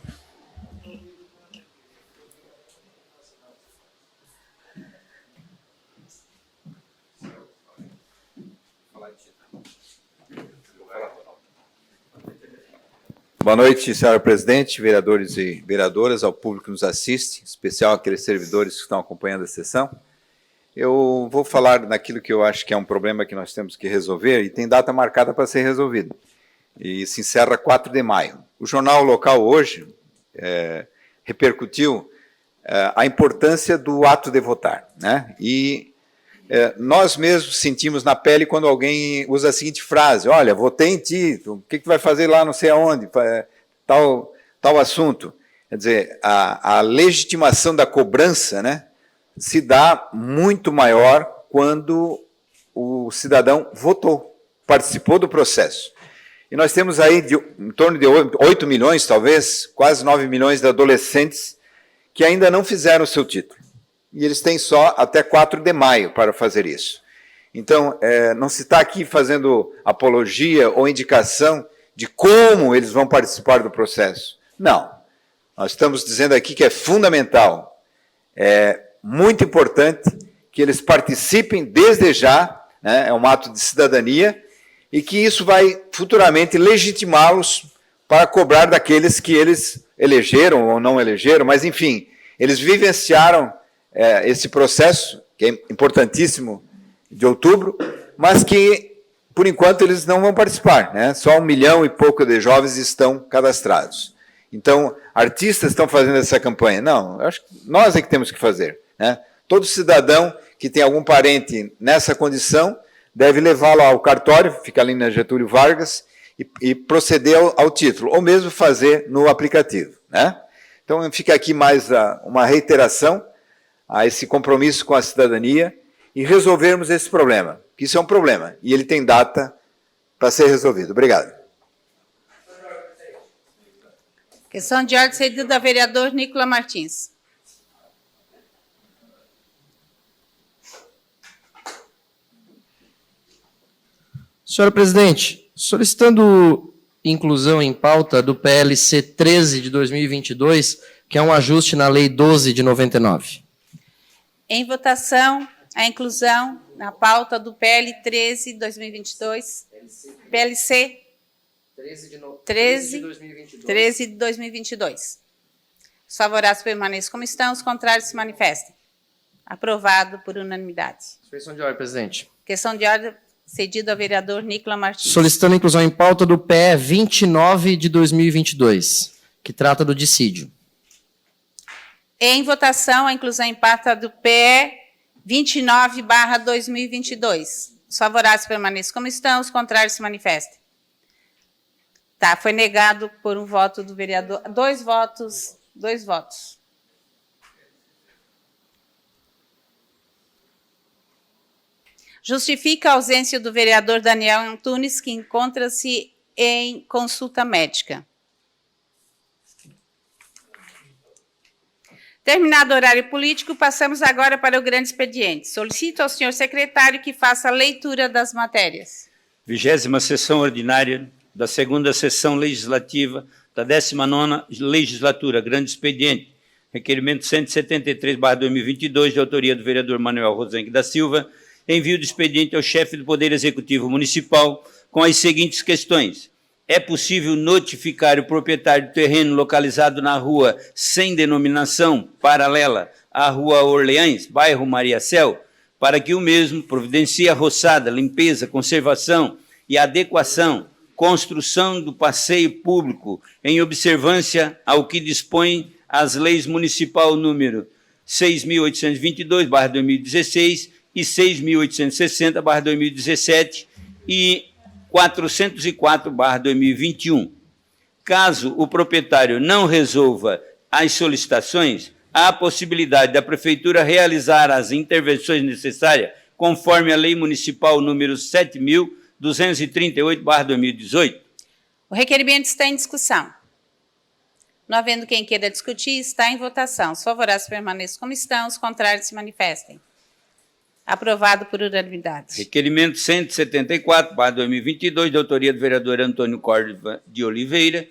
Boa noite, senhora presidente, vereadores e vereadoras, ao público que nos assiste, em especial aqueles servidores que estão acompanhando a sessão. Eu vou falar naquilo que eu acho que é um problema que nós temos que resolver e tem data marcada para ser resolvido. E se encerra 4 de maio. O jornal local hoje repercutiu a importância do ato de votar, né? E nós mesmos sentimos na pele quando alguém usa a seguinte frase: olha, votei em ti, o que tu vai fazer lá não sei aonde, tal assunto. Quer dizer, a legitimação da cobrança, né, se dá muito maior quando o cidadão votou, participou do processo. E nós temos aí em torno de 8 milhões, talvez, quase 9 milhões de adolescentes que ainda não fizeram o seu título. E eles têm só até 4 de maio para fazer isso. Então, não se está aqui fazendo apologia ou indicação de como eles vão participar do processo. Não. Nós estamos dizendo aqui que é fundamental, é muito importante que eles participem desde já, né, é um ato de cidadania, e que isso vai futuramente legitimá-los para cobrar daqueles que eles elegeram ou não elegeram, mas, enfim, eles vivenciaram esse processo, que é importantíssimo, de outubro, mas que, por enquanto, eles não vão participar, né? Só 1 milhão e pouco de jovens estão cadastrados. Então, artistas estão fazendo essa campanha. Não, acho que nós é que temos que fazer, né? Todo cidadão que tem algum parente nessa condição deve levá-lo ao cartório, fica ali na Getúlio Vargas, e proceder ao título, ou mesmo fazer no aplicativo, né? Então, fica aqui mais uma reiteração a esse compromisso com a cidadania e resolvermos esse problema, que isso é um problema, e ele tem data para ser resolvido. Obrigado. Questão de ordem cedida ao vereador Nicola Martins. Senhora presidente, solicitando inclusão em pauta do PLC 13 de 2022, que é um ajuste na Lei 12 de 99. Em votação, a inclusão na pauta do PL 13 de 2022. PLC 13 de 2022. Os favoráveis permaneçam como estão, os contrários se manifestem. Aprovado por unanimidade. Suspensão de ordem, presidente. Questão de ordem cedida ao vereador Nicola Martins. Solicitando inclusão em pauta do PE 29 de 2022, que trata do dissídio. Em votação, a inclusão em pauta do PE 29/2022. Os favoráveis permaneçam como estão, os contrários se manifestem. Tá, foi negado por um voto do vereador. Dois votos. Justifica a ausência do vereador Daniel Antunes, que encontra-se em consulta médica. Terminado o horário político, passamos agora para o grande expediente. Solicito ao senhor secretário que faça a leitura das matérias. 20ª sessão ordinária da 2ª sessão legislativa da 19ª legislatura, grande expediente. Requerimento 173/2022, de autoria do vereador Manuel Rosenque da Silva, envio do expediente ao chefe do Poder Executivo Municipal com as seguintes questões. É possível notificar o proprietário do terreno localizado na rua sem denominação paralela à Rua Orleães, bairro Maria Céu, para que o mesmo providencie a roçada, limpeza, conservação e adequação, construção do passeio público em observância ao que dispõe as leis municipal número 6.822/2016 e 6.860/2017 e 404/2021. Caso o proprietário não resolva as solicitações, há a possibilidade da Prefeitura realizar as intervenções necessárias conforme a Lei Municipal número 7.000 238/2018. O requerimento está em discussão. Não havendo quem queira discutir, está em votação. Os favoráveis permaneçam como estão, os contrários se manifestem. Aprovado por unanimidade. Requerimento 174/2022, de autoria do vereador Antônio Córdova de Oliveira.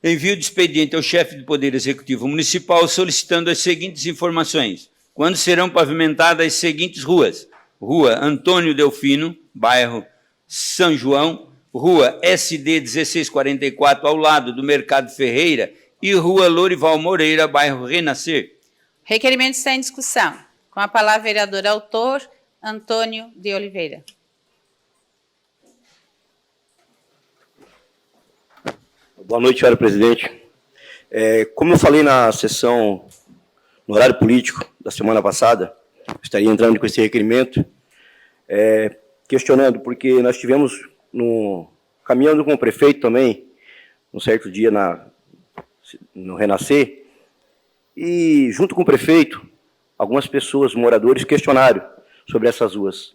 Envio de expediente ao chefe do Poder Executivo Municipal solicitando as seguintes informações. Quando serão pavimentadas as seguintes ruas? Rua Antônio Delfino, bairro São João, Rua SD 1644, ao lado do Mercado Ferreira, e Rua Lorival Moreira, bairro Renascer. O requerimento está em discussão. Com a palavra, o vereador autor, Antônio de Oliveira. Boa noite, senhora presidente. Como eu falei na sessão, no horário político da semana passada, estaria entrando com esse requerimento, questionando, porque nós tivemos, caminhando com o prefeito também, um certo dia no Renascer, e junto com o prefeito, algumas pessoas, moradores, questionaram sobre essas ruas.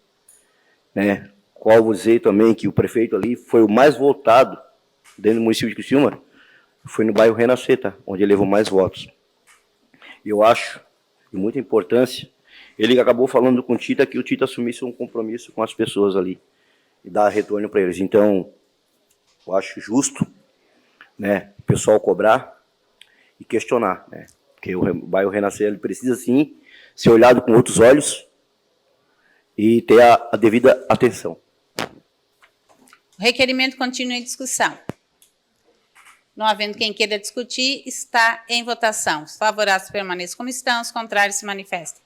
Qual vou dizer também que o prefeito ali foi o mais votado dentro do município de Criciúma, foi no bairro Renascer, tá? Onde ele levou mais votos. Eu acho de muita importância, ele acabou falando com o Tita que o Tita assumisse um compromisso com as pessoas ali e dar retorno para eles. Então, eu acho justo, o pessoal cobrar e questionar, porque o bairro Renascer ele precisa, sim, ser olhado com outros olhos e ter a devida atenção. O requerimento continua em discussão. Não havendo quem queira discutir, está em votação. Os favoráveis permaneçam como estão, os contrários se manifestem.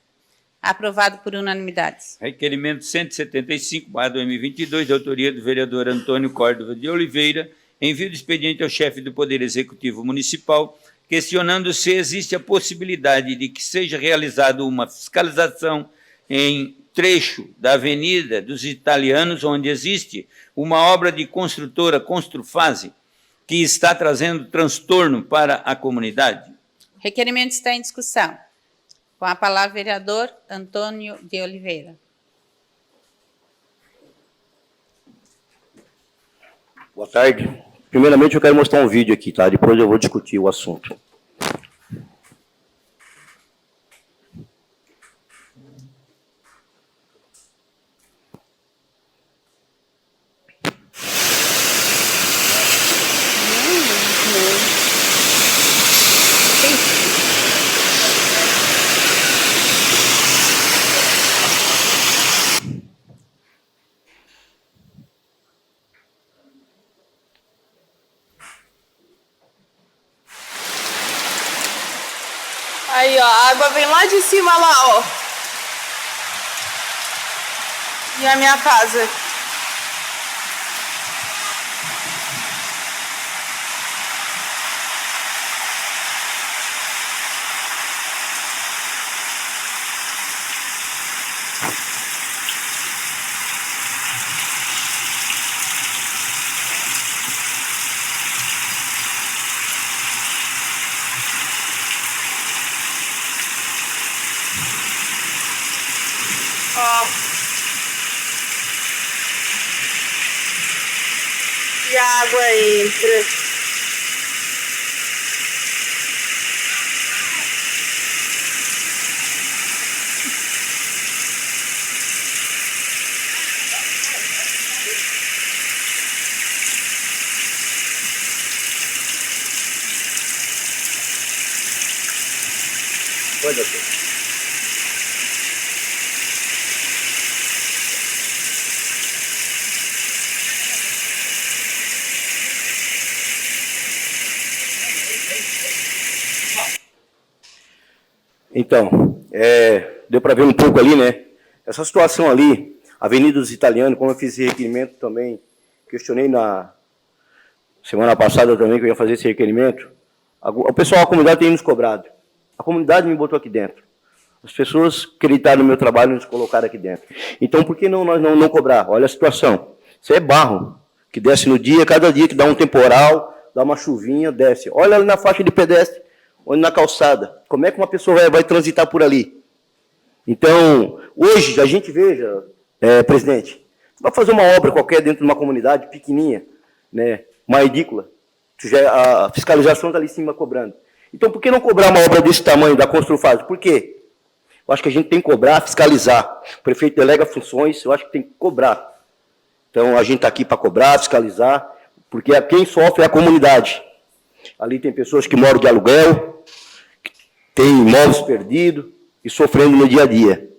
Aprovado por unanimidade. Requerimento 175/2022, de autoria do vereador Antônio Córdova de Oliveira, envio de expediente ao chefe do Poder Executivo Municipal, questionando se existe a possibilidade de que seja realizada uma fiscalização em trecho da Avenida dos Italianos, onde existe uma obra de construtora Construfase, que está trazendo transtorno para a comunidade. O requerimento está em discussão. Com a palavra, o vereador Antônio de Oliveira. Boa tarde. Primeiramente, eu quero mostrar um vídeo aqui, tá? Depois eu vou discutir o assunto. Aí, ó, a água vem lá de cima, lá, ó. E a minha casa. Ó. E a água entra. Oi, doutor. Então, deu para ver um pouco ali, né? Essa situação ali, Avenida dos Italianos, como eu fiz esse requerimento também, questionei na semana passada também que eu ia fazer esse requerimento, o pessoal, a comunidade tem nos cobrado. A comunidade me botou aqui dentro. As pessoas acreditaram no meu trabalho e nos colocaram aqui dentro. Então, por que nós não cobrar? Olha a situação. Isso é barro, que desce no dia, cada dia que dá um temporal, dá uma chuvinha, desce. Olha ali na faixa de pedestre, onde na calçada. Como é que uma pessoa vai transitar por ali? Então, hoje, a gente veja, presidente, Vai fazer uma obra qualquer dentro de uma comunidade pequenininha, né, uma edícula, a fiscalização está ali em cima cobrando. Então, por que não cobrar uma obra desse tamanho, da Construfase? Por quê? Eu acho que a gente tem que cobrar, fiscalizar. O prefeito delega funções, eu acho que tem que cobrar. Então, a gente está aqui para cobrar, fiscalizar, porque quem sofre é a comunidade. Ali tem pessoas que moram de aluguel, que têm imóveis perdidos e sofrendo no dia a dia.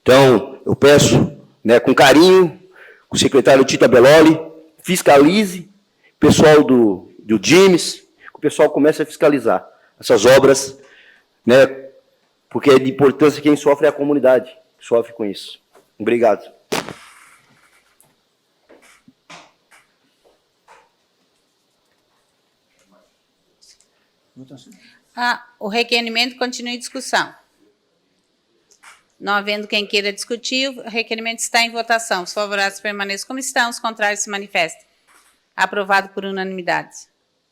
Então, eu peço, né, com carinho, o secretário Tita Belloli, fiscalize, o pessoal do DIMES, que o pessoal comece a fiscalizar essas obras, né, porque é de importância quem sofre é a comunidade, que sofre com isso. Obrigado. O requerimento continua em discussão. Não havendo quem queira discutir, o requerimento está em votação. Os favoráveis permaneçam como estão, os contrários se manifestem. Aprovado por unanimidade.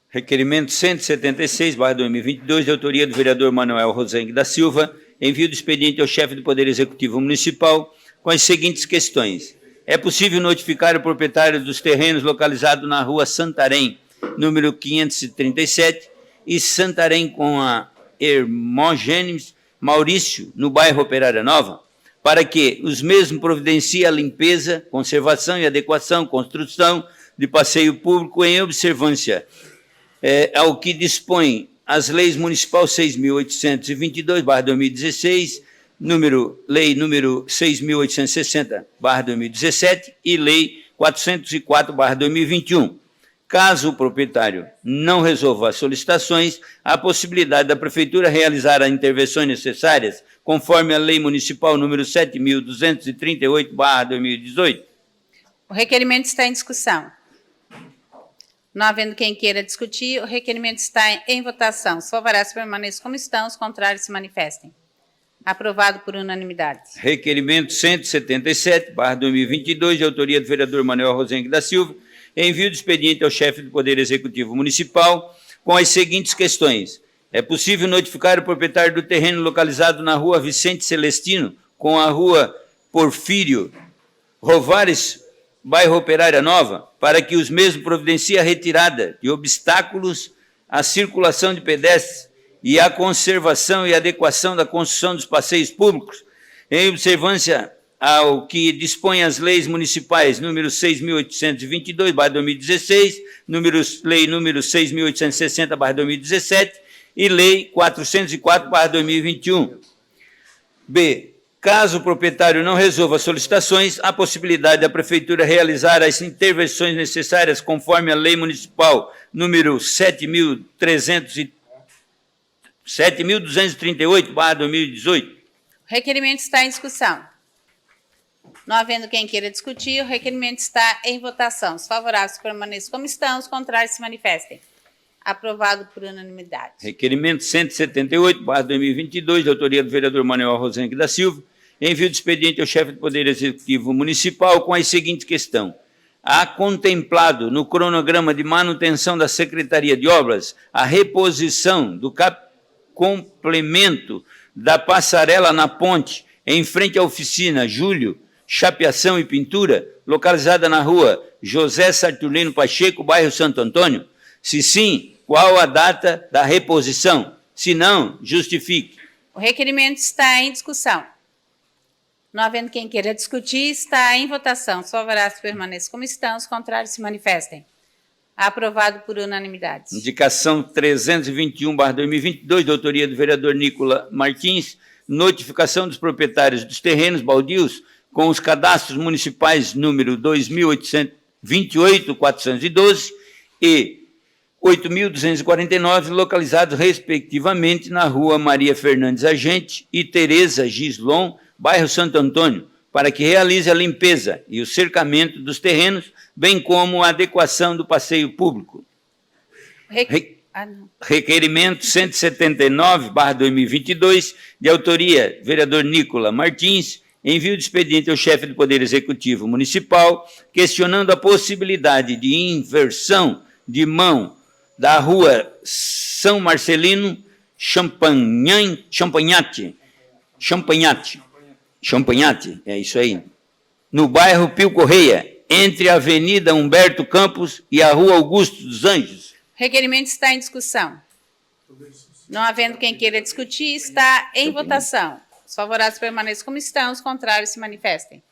Requerimento 176/2022, de autoria do vereador Manuel Rosengue da Silva, envio do expediente ao chefe do Poder Executivo Municipal com as seguintes questões. É possível notificar o proprietário dos terrenos localizados na rua Santarém, número 537, e Santarém com a Hermógenes Maurício, no bairro Operária Nova, para que os mesmos providenciem a limpeza, conservação e adequação, construção de passeio público em observância ao que dispõe as leis municipal 6.822/2016, lei número 6.860/2017 e lei 404/2021. Caso o proprietário não resolva as solicitações, há possibilidade da Prefeitura realizar as intervenções necessárias, conforme a Lei Municipal número 7.238/2018. O requerimento está em discussão. Não havendo quem queira discutir, o requerimento está em votação. Os favoráveis permaneçam como estão, os contrários se manifestem. Aprovado por unanimidade. Requerimento 177/2022, de autoria do vereador Manuel Rosengue da Silva, envio do expediente ao chefe do Poder Executivo Municipal com as seguintes questões. É possível notificar o proprietário do terreno localizado na rua Vicente Celestino com a rua Porfírio Rovares, bairro Operária Nova, para que os mesmos providenciem a retirada de obstáculos à circulação de pedestres e a conservação e adequação da construção dos passeios públicos, em observância ao que dispõe as leis municipais número 6.822/2016, lei número 6.860/2017 e lei 404/2021. B. Caso o proprietário não resolva as solicitações, há possibilidade da Prefeitura realizar as intervenções necessárias conforme a lei municipal número 7.238/2018. O requerimento está em discussão. Não havendo quem queira discutir, o requerimento está em votação. Os favoráveis permaneçam como estão, os contrários se manifestem. Aprovado por unanimidade. Requerimento 178/2022, de autoria do vereador Manuel Rosengue da Silva, envio de expediente ao chefe do Poder Executivo Municipal com a seguinte questão. Há contemplado no cronograma de manutenção da Secretaria de Obras a reposição do complemento da passarela na ponte em frente à oficina Júlio, Chapeação e Pintura, localizada na rua José Saturnino Pacheco, bairro Santo Antônio? Se sim, qual a data da reposição? Se não, justifique. O requerimento está em discussão. Não havendo quem queira discutir, está em votação. Os favoráveis permaneçam como estão, os contrários se manifestem. Aprovado por unanimidade. Indicação 321/2022, de autoria do vereador Nicola Martins, notificação dos proprietários dos terrenos baldios com os cadastros municipais número 2.828.412 e 8.249, localizados respectivamente na rua Maria Fernandes Agente e Tereza Gislon, bairro Santo Antônio, para que realize a limpeza e o cercamento dos terrenos, bem como a adequação do passeio público. Requerimento 179/2022, de autoria vereador Nicola Martins, envio de expediente ao chefe do Poder Executivo Municipal, questionando a possibilidade de inversão de mão da rua São Marcelino Champanhate, é isso aí, no bairro Pio Correia, entre a Avenida Humberto Campos e a Rua Augusto dos Anjos. O requerimento está em discussão. Não havendo quem queira discutir, está em votação. Os favoráveis permaneçam como estão, os contrários se manifestem.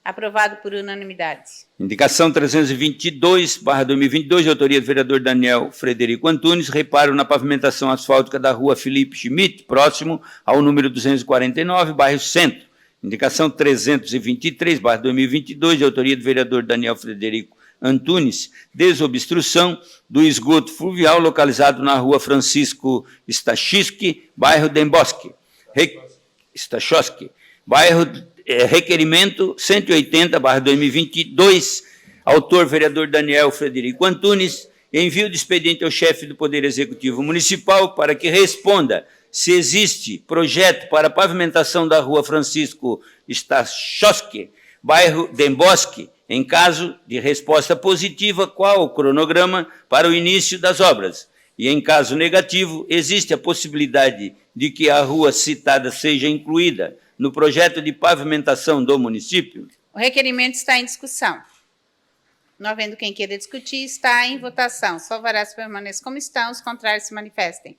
Aprovado por unanimidade. Indicação 322/2022, de autoria do vereador Daniel Frederico Antunes, reparo na pavimentação asfáltica da Rua Felipe Schmidt, próximo ao número 249, bairro Centro. Indicação 323/2022, de autoria do vereador Daniel Frederico Antunes, desobstrução do esgoto fluvial localizado na Rua Francisco Stachowski, bairro Dembosque. Stachowski, bairro requerimento 180/2022, autor vereador Daniel Frederico Antunes, envio de expediente ao chefe do Poder Executivo Municipal para que responda se existe projeto para pavimentação da Rua Francisco Stachowski, bairro Dembosque. Em caso de resposta positiva, qual o cronograma para o início das obras? E em caso negativo, existe a possibilidade de que a rua citada seja incluída no projeto de pavimentação do município? O requerimento está em discussão. Não havendo quem queira discutir, está em votação. Os favoráveis permaneçam como estão, os contrários se manifestem.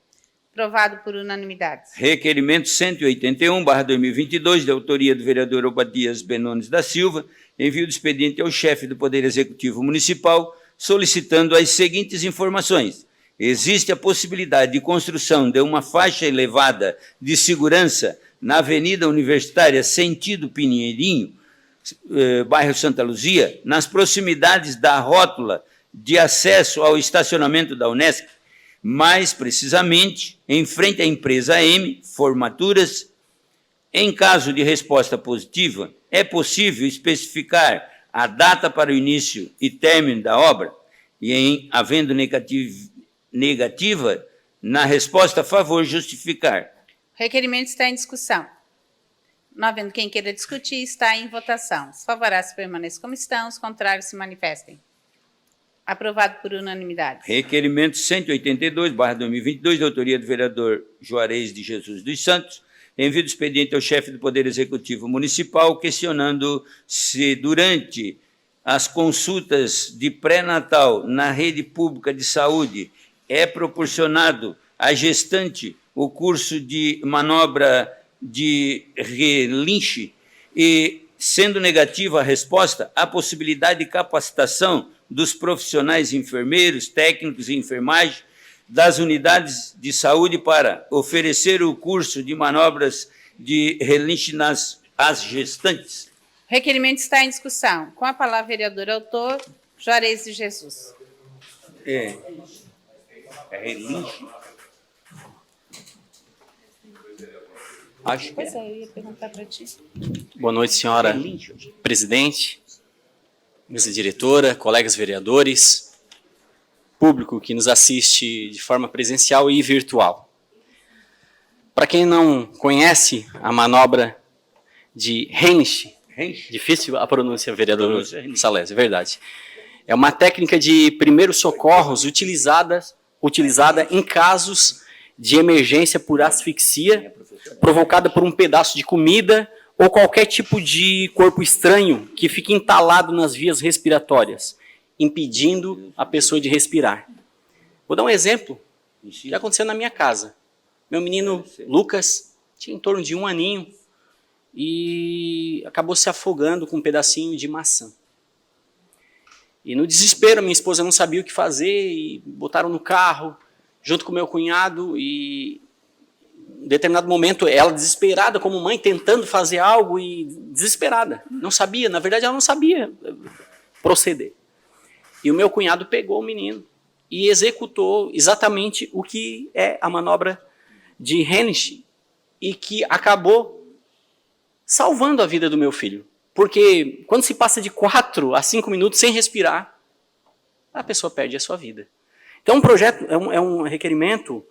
Aprovado por unanimidade. Requerimento 181/2022, de autoria do vereador Obadias Benones da Silva, envio de expediente ao chefe do Poder Executivo Municipal, solicitando as seguintes informações. Existe a possibilidade de construção de uma faixa elevada de segurança na Avenida Universitária, sentido Pinheirinho, bairro Santa Luzia, nas proximidades da rótula de acesso ao estacionamento da Unesc, mais precisamente, em frente à empresa M, Formaturas. Em caso de resposta positiva, é possível especificar a data para o início e término da obra, e em havendo negativa, na resposta a favor, justificar. O requerimento está em discussão. Não havendo quem queira discutir, está em votação. Os favoráveis permaneçam como estão, os contrários se manifestem. Aprovado por unanimidade. Requerimento 182/2022, de autoria do vereador Juarez de Jesus dos Santos, envio de expediente ao chefe do Poder Executivo Municipal, questionando se, durante as consultas de pré-natal na rede pública de saúde, é proporcionado à gestante o curso de manobra de relinche e, sendo negativa a resposta, a possibilidade de capacitação dos profissionais enfermeiros, técnicos e enfermagem das unidades de saúde para oferecer o curso de manobras de relinche às gestantes. O requerimento está em discussão. Com a palavra, vereador autor, Juarez de Jesus. É relinche? Acho que Pois é, eu ia perguntar para ti. Boa noite, senhora presidente, mesa diretora, colegas vereadores, público que nos assiste de forma presencial e virtual. Para quem não conhece a manobra de Relinche, difícil a pronúncia, vereador Salésio, é verdade. É uma técnica de primeiros socorros utilizada em casos de emergência por asfixia, provocada por um pedaço de comida ou qualquer tipo de corpo estranho que fique entalado nas vias respiratórias, impedindo a pessoa de respirar. Vou dar um exemplo que aconteceu na minha casa. Meu menino Lucas tinha em torno de 1 aninho e acabou se afogando com um pedacinho de maçã. E no desespero, minha esposa não sabia o que fazer e botaram no carro junto com meu cunhado e em determinado momento ela desesperada como mãe tentando fazer algo e desesperada, não sabia, na verdade ela não sabia proceder. E o meu cunhado pegou o menino e executou exatamente o que é a manobra de Relinche e que acabou salvando a vida do meu filho. Porque quando se passa de 4 a 5 minutos sem respirar, a pessoa perde a sua vida. Então, um projeto é um requerimento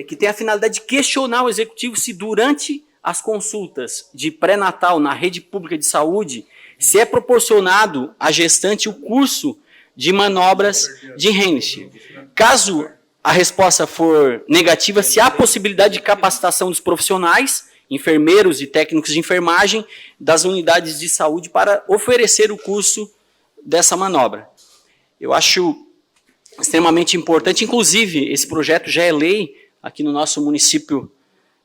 que tem a finalidade de questionar o executivo se durante as consultas de pré-natal na rede pública de saúde, se é proporcionado à gestante o curso de manobras de Relinche. Caso a resposta for negativa, se há possibilidade de capacitação dos profissionais, enfermeiros e técnicos de enfermagem das unidades de saúde para oferecer o curso dessa manobra. Eu acho extremamente importante, inclusive, esse projeto já é lei aqui no nosso município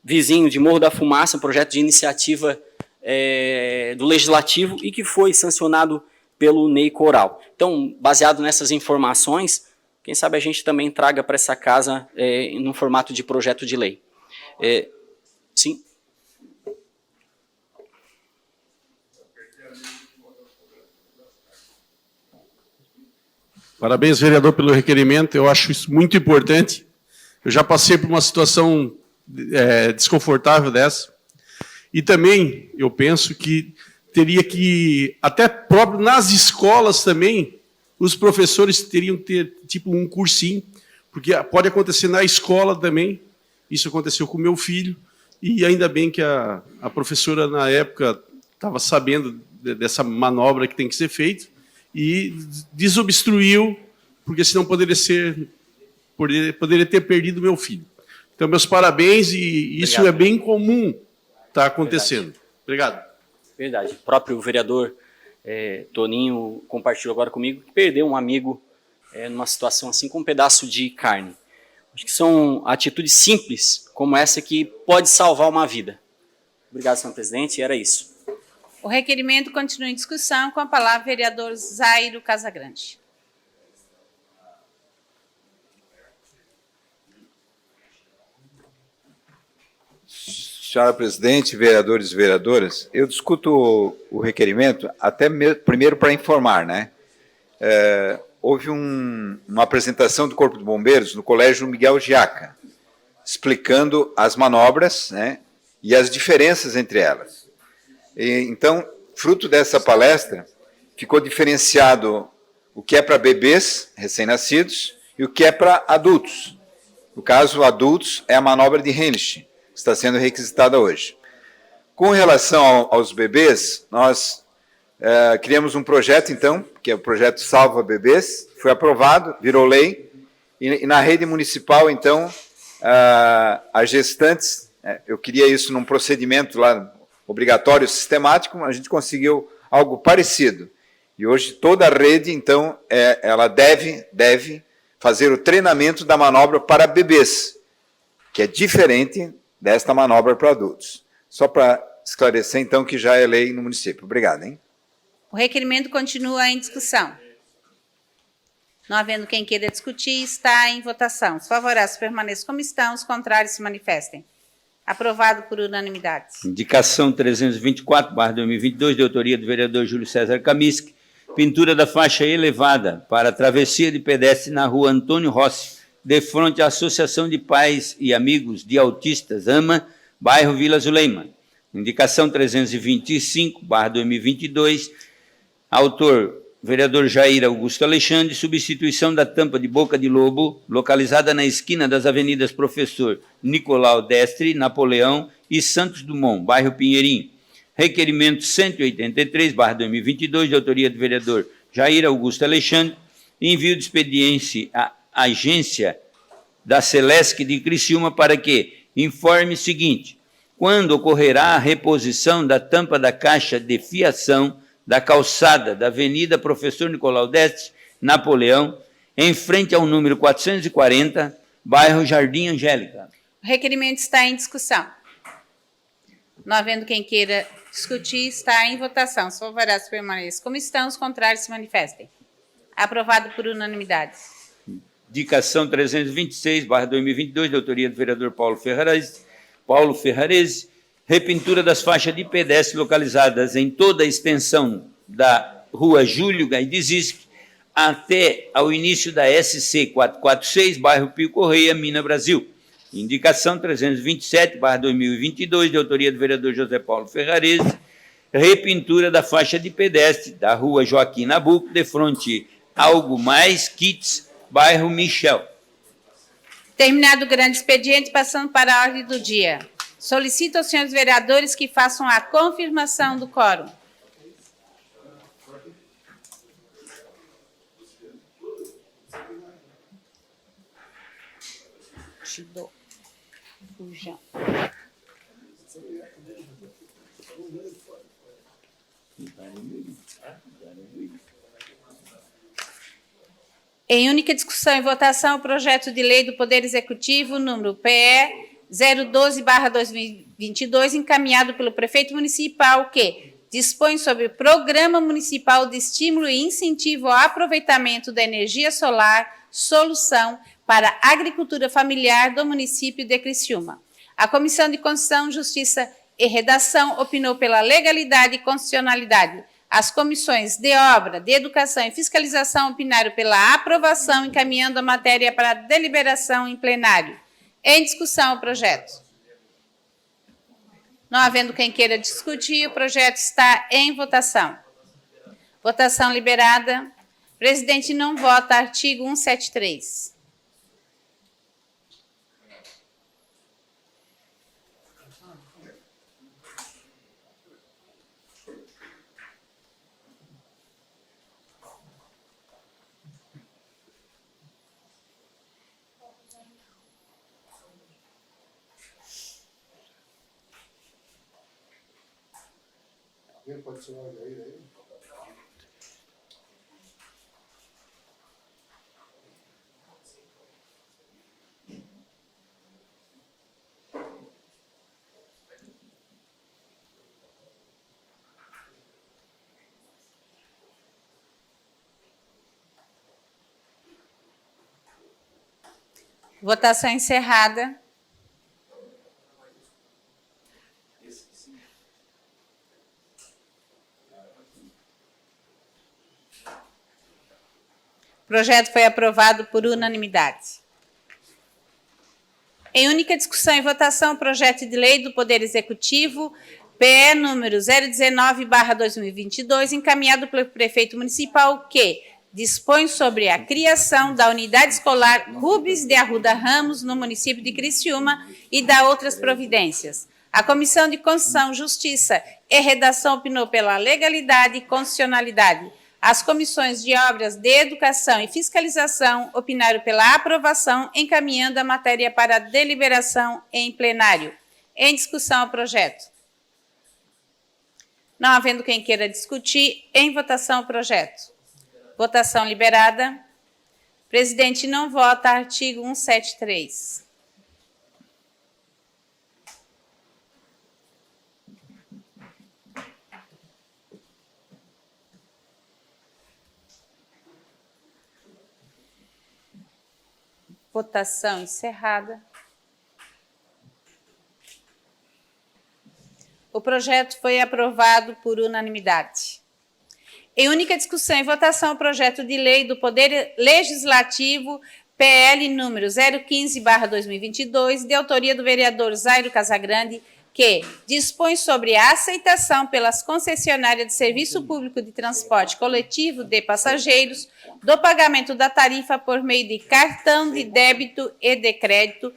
vizinho de Morro da Fumaça, um projeto de iniciativa do Legislativo e que foi sancionado pelo Ney Coral. Então, baseado nessas informações, quem sabe a gente também traga para essa casa no formato de projeto de lei. Sim. Parabéns, vereador, pelo requerimento. Eu acho isso muito importante. Eu já passei por uma situação desconfortável dessa. E também, eu penso que teria que, até próprio nas escolas também, os professores teriam que ter, tipo, um cursinho, porque pode acontecer na escola também. Isso aconteceu com o meu filho. E ainda bem que a professora, na época, estava sabendo dessa manobra que tem que ser feita e desobstruiu, porque senão poderia ter perdido meu filho. Então, meus parabéns, e isso Obrigado. é bem comum estar acontecendo. Obrigado. Verdade. O próprio vereador Toninho compartilhou agora comigo que perdeu um amigo numa situação assim com um pedaço de carne. Acho que são atitudes simples como essa que pode salvar uma vida. Obrigado, senhor presidente, e era isso. O requerimento continua em discussão. Com a palavra, o vereador Zairo Casagrande. Senhora presidente, vereadores e vereadoras, eu discuto o requerimento até primeiro para informar, né? Houve uma apresentação do Corpo de Bombeiros no Colégio Miguel Giaca, explicando as manobras, né, e as diferenças entre elas. Então, fruto dessa palestra, ficou diferenciado o que é para bebês recém-nascidos e o que é para adultos. No caso, adultos é a manobra de Henlich, que está sendo requisitada hoje. Com relação aos bebês, nós criamos um projeto, então, que é o projeto Salva Bebês, foi aprovado, virou lei, e na rede municipal, então, as gestantes, eu queria isso num procedimento lá obrigatório, sistemático, a gente conseguiu algo parecido. E hoje toda a rede, então, ela deve fazer o treinamento da manobra para bebês, que é diferente desta manobra para adultos. Só para esclarecer, então, que já é lei no município. Obrigado, hein? O requerimento continua em discussão. Não havendo quem queira discutir, está em votação. Os favoráveis permaneçam como estão, os contrários se manifestem. Aprovado por unanimidade. Indicação 324/2022, de autoria do vereador Júlio César Kaminsky, pintura da faixa elevada para a travessia de pedestre na rua Antônio Rossi, de frente à Associação de Pais e Amigos de Autistas, AMA, bairro Vila Zuleima. Indicação 325/2022, autor vereador Jair Augusto Alexandre, substituição da tampa de boca de lobo, localizada na esquina das avenidas Professor Nicolau Destre, Napoleão e Santos Dumont, bairro Pinheirinho. Requerimento 183/2022, de autoria do vereador Jair Augusto Alexandre, envio de expediente à agência da Celesc de Criciúma para que informe o seguinte: quando ocorrerá a reposição da tampa da caixa de fiação da calçada da Avenida Professor Nicolau Destre, Napoleão, em frente ao número 440, bairro Jardim Angélica. O requerimento está em discussão. Não havendo quem queira discutir, está em votação. Os favoráveis permaneçam como estão, os contrários se manifestem. Aprovado por unanimidade. Indicação 326/2022, de autoria do vereador Paulo Ferrarese, repintura das faixas de pedestre localizadas em toda a extensão da rua Júlio Gaidesisk até ao início da SC 446, bairro Pio Correia, Minas Brasil. Indicação 327/2022, de autoria do vereador José Paulo Ferrarese, repintura da faixa de pedestre da rua Joaquim Nabuco, de fronte Algo Mais Kits, bairro Michel. Terminado o grande expediente, passando para a ordem do dia. Solicito aos senhores vereadores que façam a confirmação do quórum. te dou. Fujão. Em única discussão e votação, o projeto de lei do Poder Executivo, número PE 012/2022, encaminhado pelo prefeito municipal, que dispõe sobre o Programa Municipal de Estímulo e Incentivo ao Aproveitamento da Energia Solar, solução para a agricultura familiar do município de Criciúma. A Comissão de Constituição, Justiça e Redação opinou pela legalidade e constitucionalidade. As comissões de Obra, de Educação e Fiscalização opinaram pela aprovação, encaminhando a matéria para deliberação em plenário. Em discussão o projeto. Não havendo quem queira discutir, o projeto está em votação. Votação liberada. Presidente não vota. Artigo 173. Pode ser uma aí. Votação encerrada. O projeto foi aprovado por unanimidade. Em única discussão e votação, o projeto de lei do Poder Executivo, PE número 019/2022, encaminhado pelo prefeito municipal, que dispõe sobre a criação da unidade escolar Rubens de Arruda Ramos, no município de Criciúma, e da outras providências. A Comissão de Constituição, Justiça e Redação opinou pela legalidade e constitucionalidade. As comissões de Obras, de Educação e Fiscalização opinaram pela aprovação, encaminhando a matéria para deliberação em plenário. Em discussão o projeto. Não havendo quem queira discutir, em votação o projeto. Votação liberada. Presidente não vota. Artigo 173. Votação encerrada. O projeto foi aprovado por unanimidade. Em única discussão e votação, o projeto de lei do Poder Legislativo, PL número 015/2022, de autoria do vereador Zairo Casagrande, que dispõe sobre a aceitação pelas concessionárias de serviço público de transporte coletivo de passageiros do pagamento da tarifa por meio de cartão de débito e de crédito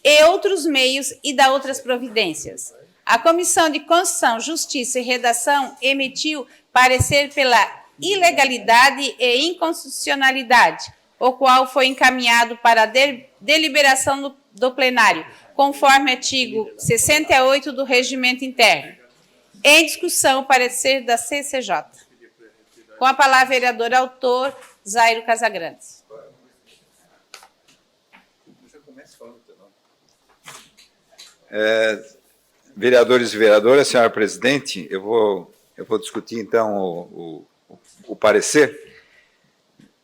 e outros meios e da outras providências. A Comissão de Constituição, Justiça e Redação emitiu parecer pela ilegalidade e inconstitucionalidade, o qual foi encaminhado para a deliberação do plenário, conforme artigo 68 do Regimento Interno. Em discussão, o parecer da CCJ. Com a palavra, vereador autor, Zairo Casagrande. Vereadores e vereadoras, senhora presidente, eu vou discutir, então, o parecer.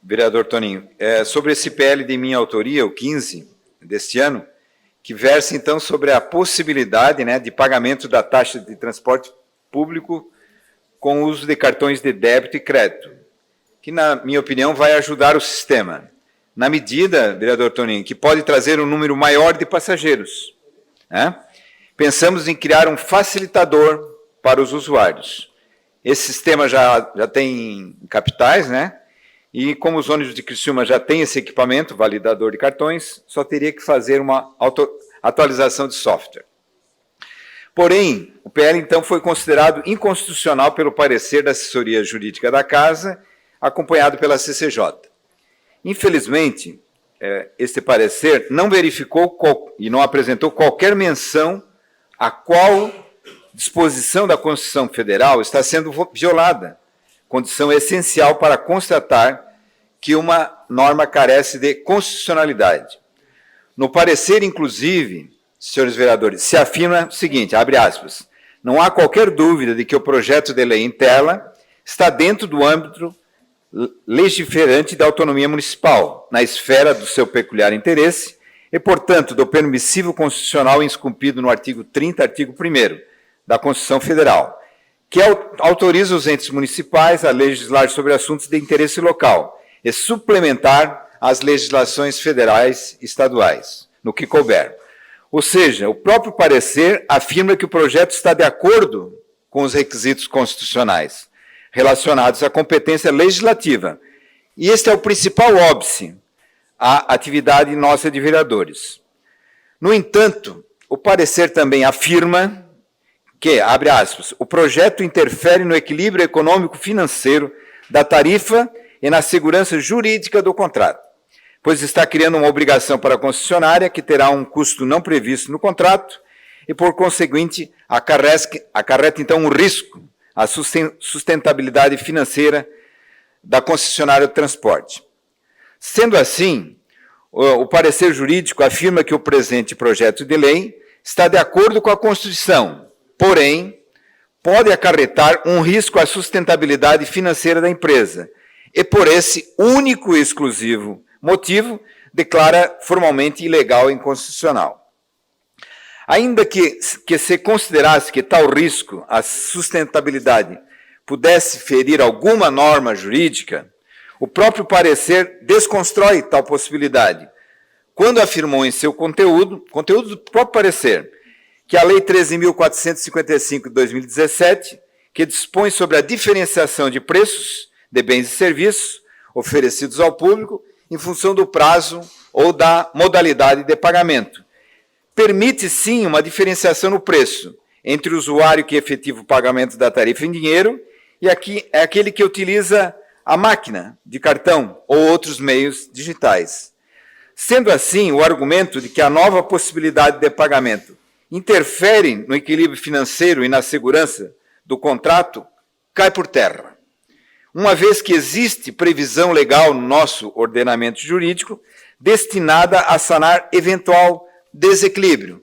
Vereador Toninho, sobre esse PL de minha autoria, o 15 deste ano, que versa, então, sobre a possibilidade, né, de pagamento da taxa de transporte público com o uso de cartões de débito e crédito, que, na minha opinião, vai ajudar o sistema, na medida, vereador Toninho, que pode trazer um número maior de passageiros, né? Pensamos em criar um facilitador para os usuários. Esse sistema já tem capitais, né? E como os ônibus de Criciúma já têm esse equipamento, validador de cartões, só teria que fazer uma atualização de software. Porém, o PL, então, foi considerado inconstitucional pelo parecer da assessoria jurídica da Casa, acompanhado pela CCJ. Infelizmente, este parecer não verificou e não apresentou qualquer menção a qual disposição da Constituição Federal está sendo violada, condição essencial para constatar que uma norma carece de constitucionalidade. No parecer, inclusive, senhores vereadores, se afirma o seguinte, abre aspas, não há qualquer dúvida de que o projeto de lei em tela está dentro do âmbito legiferante da autonomia municipal, na esfera do seu peculiar interesse e, portanto, do permissivo constitucional esculpido no artigo 30, artigo 1º da Constituição Federal, que autoriza os entes municipais a legislar sobre assuntos de interesse local e suplementar as legislações federais e estaduais, no que couber. Ou seja, o próprio parecer afirma que o projeto está de acordo com os requisitos constitucionais relacionados à competência legislativa. E este é o principal óbice à atividade nossa de vereadores. No entanto, o parecer também afirma que, abre aspas, o projeto interfere no equilíbrio econômico-financeiro da tarifa e na segurança jurídica do contrato, pois está criando uma obrigação para a concessionária que terá um custo não previsto no contrato e, por conseguinte, acarreta então um risco à sustentabilidade financeira da concessionária de transporte. Sendo assim, o parecer jurídico afirma que o presente projeto de lei está de acordo com a Constituição, porém, pode acarretar um risco à sustentabilidade financeira da empresa e, por esse único e exclusivo motivo, declara formalmente ilegal e inconstitucional. Ainda que se considerasse que tal risco à sustentabilidade pudesse ferir alguma norma jurídica, o próprio parecer desconstrói tal possibilidade, quando afirmou em seu conteúdo do próprio parecer, que a Lei 13.455 de 2017, que dispõe sobre a diferenciação de preços de bens e serviços oferecidos ao público em função do prazo ou da modalidade de pagamento, permite, sim, uma diferenciação no preço entre o usuário que efetiva o pagamento da tarifa em dinheiro e aquele que utiliza a máquina de cartão ou outros meios digitais. Sendo assim, o argumento de que a nova possibilidade de pagamento interfere no equilíbrio financeiro e na segurança do contrato cai por terra, uma vez que existe previsão legal no nosso ordenamento jurídico destinada a sanar eventual desequilíbrio.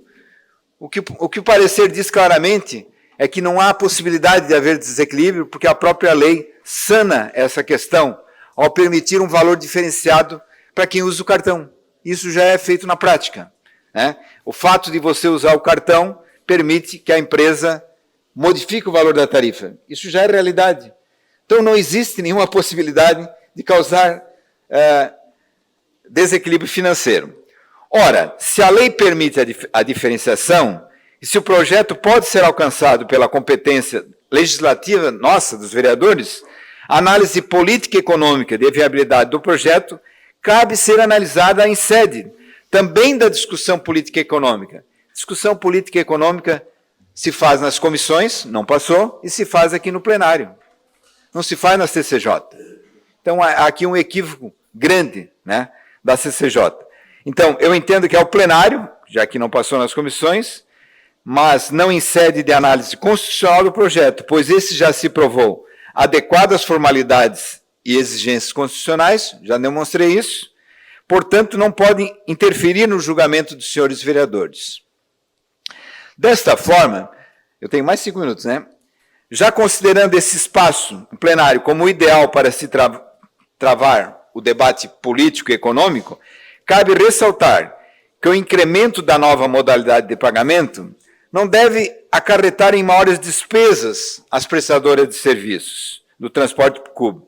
O que o parecer diz claramente é que não há possibilidade de haver desequilíbrio, porque a própria lei sana essa questão ao permitir um valor diferenciado para quem usa o cartão. Isso já é feito na prática, né? O fato de você usar o cartão permite que a empresa modifique o valor da tarifa. Isso já é realidade. Então não existe nenhuma possibilidade de causar desequilíbrio financeiro. Ora, se a lei permite a diferenciação, e se o projeto pode ser alcançado pela competência legislativa nossa, dos vereadores, a análise política e econômica de viabilidade do projeto cabe ser analisada em sede também da discussão política e econômica. Discussão política e econômica se faz nas comissões, não passou, e se faz aqui no plenário. Não se faz na CCJ. Então, há aqui um equívoco grande, né, da CCJ. Então, eu entendo que é o plenário, já que não passou nas comissões, mas não em sede de análise constitucional do projeto, pois esse já se provou adequado às formalidades e exigências constitucionais, já demonstrei isso, portanto, não pode interferir no julgamento dos senhores vereadores. Desta forma, eu tenho mais 5 minutos, né? Já considerando esse espaço no plenário como o ideal para se travar o debate político e econômico, cabe ressaltar que o incremento da nova modalidade de pagamento não deve acarretar em maiores despesas às prestadoras de serviços do transporte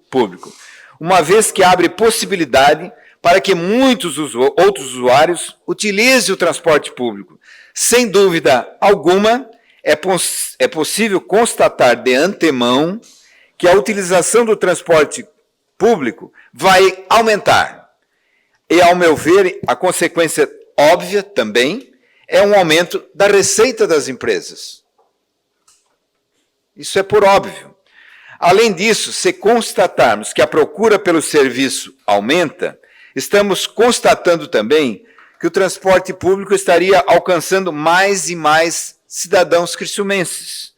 público, uma vez que abre possibilidade para que muitos outros usuários utilizem o transporte público. Sem dúvida alguma, é possível constatar de antemão que a utilização do transporte público vai aumentar. E, ao meu ver, a consequência óbvia também é um aumento da receita das empresas. Isso é por óbvio. Além disso, se constatarmos que a procura pelo serviço aumenta, estamos constatando também que o transporte público estaria alcançando mais e mais cidadãos criciumenses.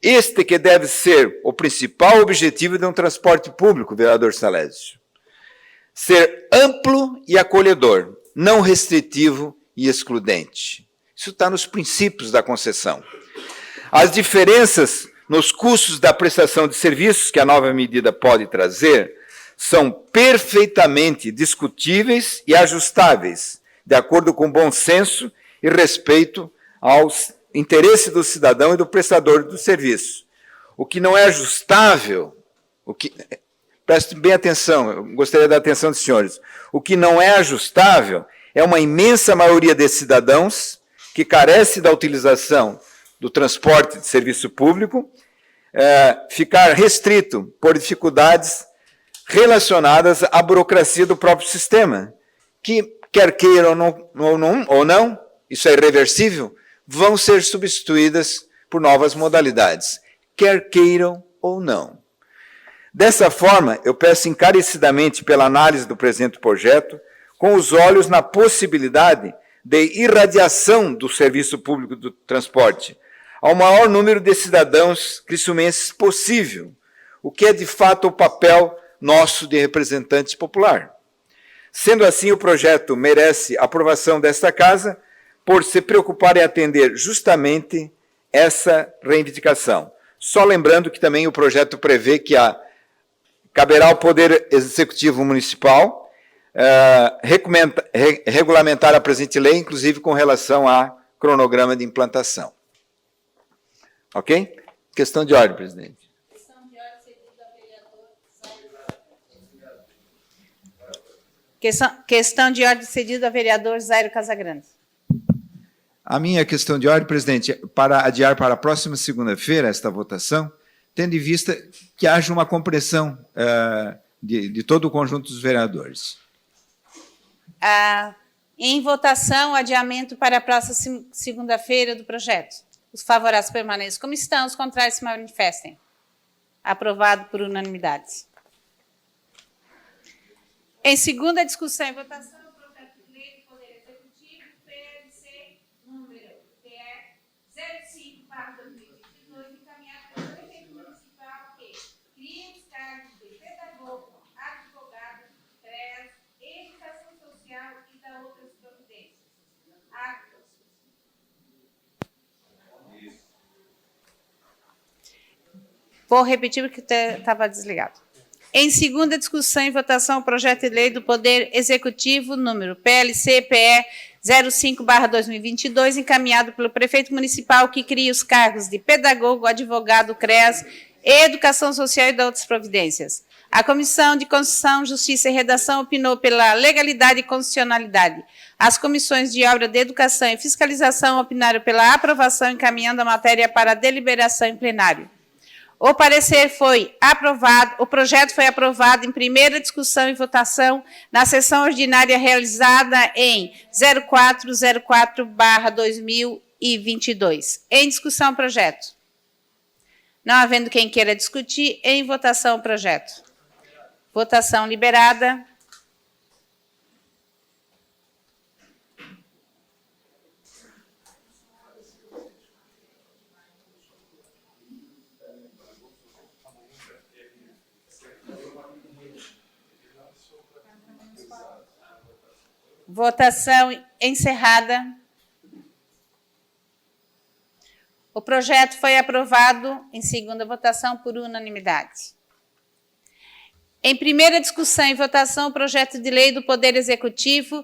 Este que deve ser o principal objetivo de um transporte público, vereador Salésio. Ser amplo e acolhedor, não restritivo e excludente. Isso está nos princípios da concessão. As diferenças nos custos da prestação de serviços que a nova medida pode trazer são perfeitamente discutíveis e ajustáveis, de acordo com bom senso e respeito aos interesses do cidadão e do prestador do serviço. O que não é ajustável, prestem bem atenção, eu gostaria da atenção dos senhores, o que não é ajustável é uma imensa maioria de cidadãos que carece da utilização do transporte de serviço público, ficar restrito por dificuldades relacionadas à burocracia do próprio sistema, que, quer queiram ou não, isso é irreversível, vão ser substituídas por novas modalidades, quer queiram ou não. Dessa forma, eu peço encarecidamente pela análise do presente projeto, com os olhos na possibilidade de irradiação do serviço público do transporte ao maior número de cidadãos criciumenses possível, o que é de fato o papel nosso de representante popular. Sendo assim, o projeto merece a aprovação desta Casa por se preocupar em atender justamente essa reivindicação. Só lembrando que também o projeto prevê que caberá ao Poder Executivo Municipal regulamentar a presente lei, inclusive com relação a cronograma de implantação. Ok? Questão de ordem, presidente. Questão de ordem cedida ao vereador Zairo Casagrande. A minha questão de ordem, presidente, para adiar para a próxima segunda-feira esta votação, tendo em vista que haja uma compreensão de todo o conjunto dos vereadores. Em votação, adiamento para a próxima segunda-feira do projeto. Os favoráveis permaneçam como estão, os contrários se manifestem. Aprovado por unanimidade. Em segunda discussão e votação, o projeto de lei do Poder Executivo, PLC, número PE 05/2022, encaminhado pelo prefeito municipal que cria os cargos de pedagogo, advogado, CREAS, educação social e da outras providências. Vou repetir porque estava desligado. Em segunda discussão e votação, o projeto de lei do Poder Executivo, número PLC-PE 05/2022, encaminhado pelo prefeito municipal que cria os cargos de pedagogo, advogado, CREAS, educação social e de outras providências. A Comissão de Constituição, Justiça e Redação opinou pela legalidade e constitucionalidade. As comissões de obra de educação e fiscalização opinaram pela aprovação, encaminhando a matéria para deliberação em plenário. O parecer foi aprovado, o projeto foi aprovado em primeira discussão e votação na sessão ordinária realizada em 0404/2022. Em discussão, projeto. Não havendo quem queira discutir, em votação o projeto. Votação liberada. Votação encerrada. O projeto foi aprovado em segunda votação por unanimidade. Em primeira discussão e votação, o projeto de lei do Poder Executivo,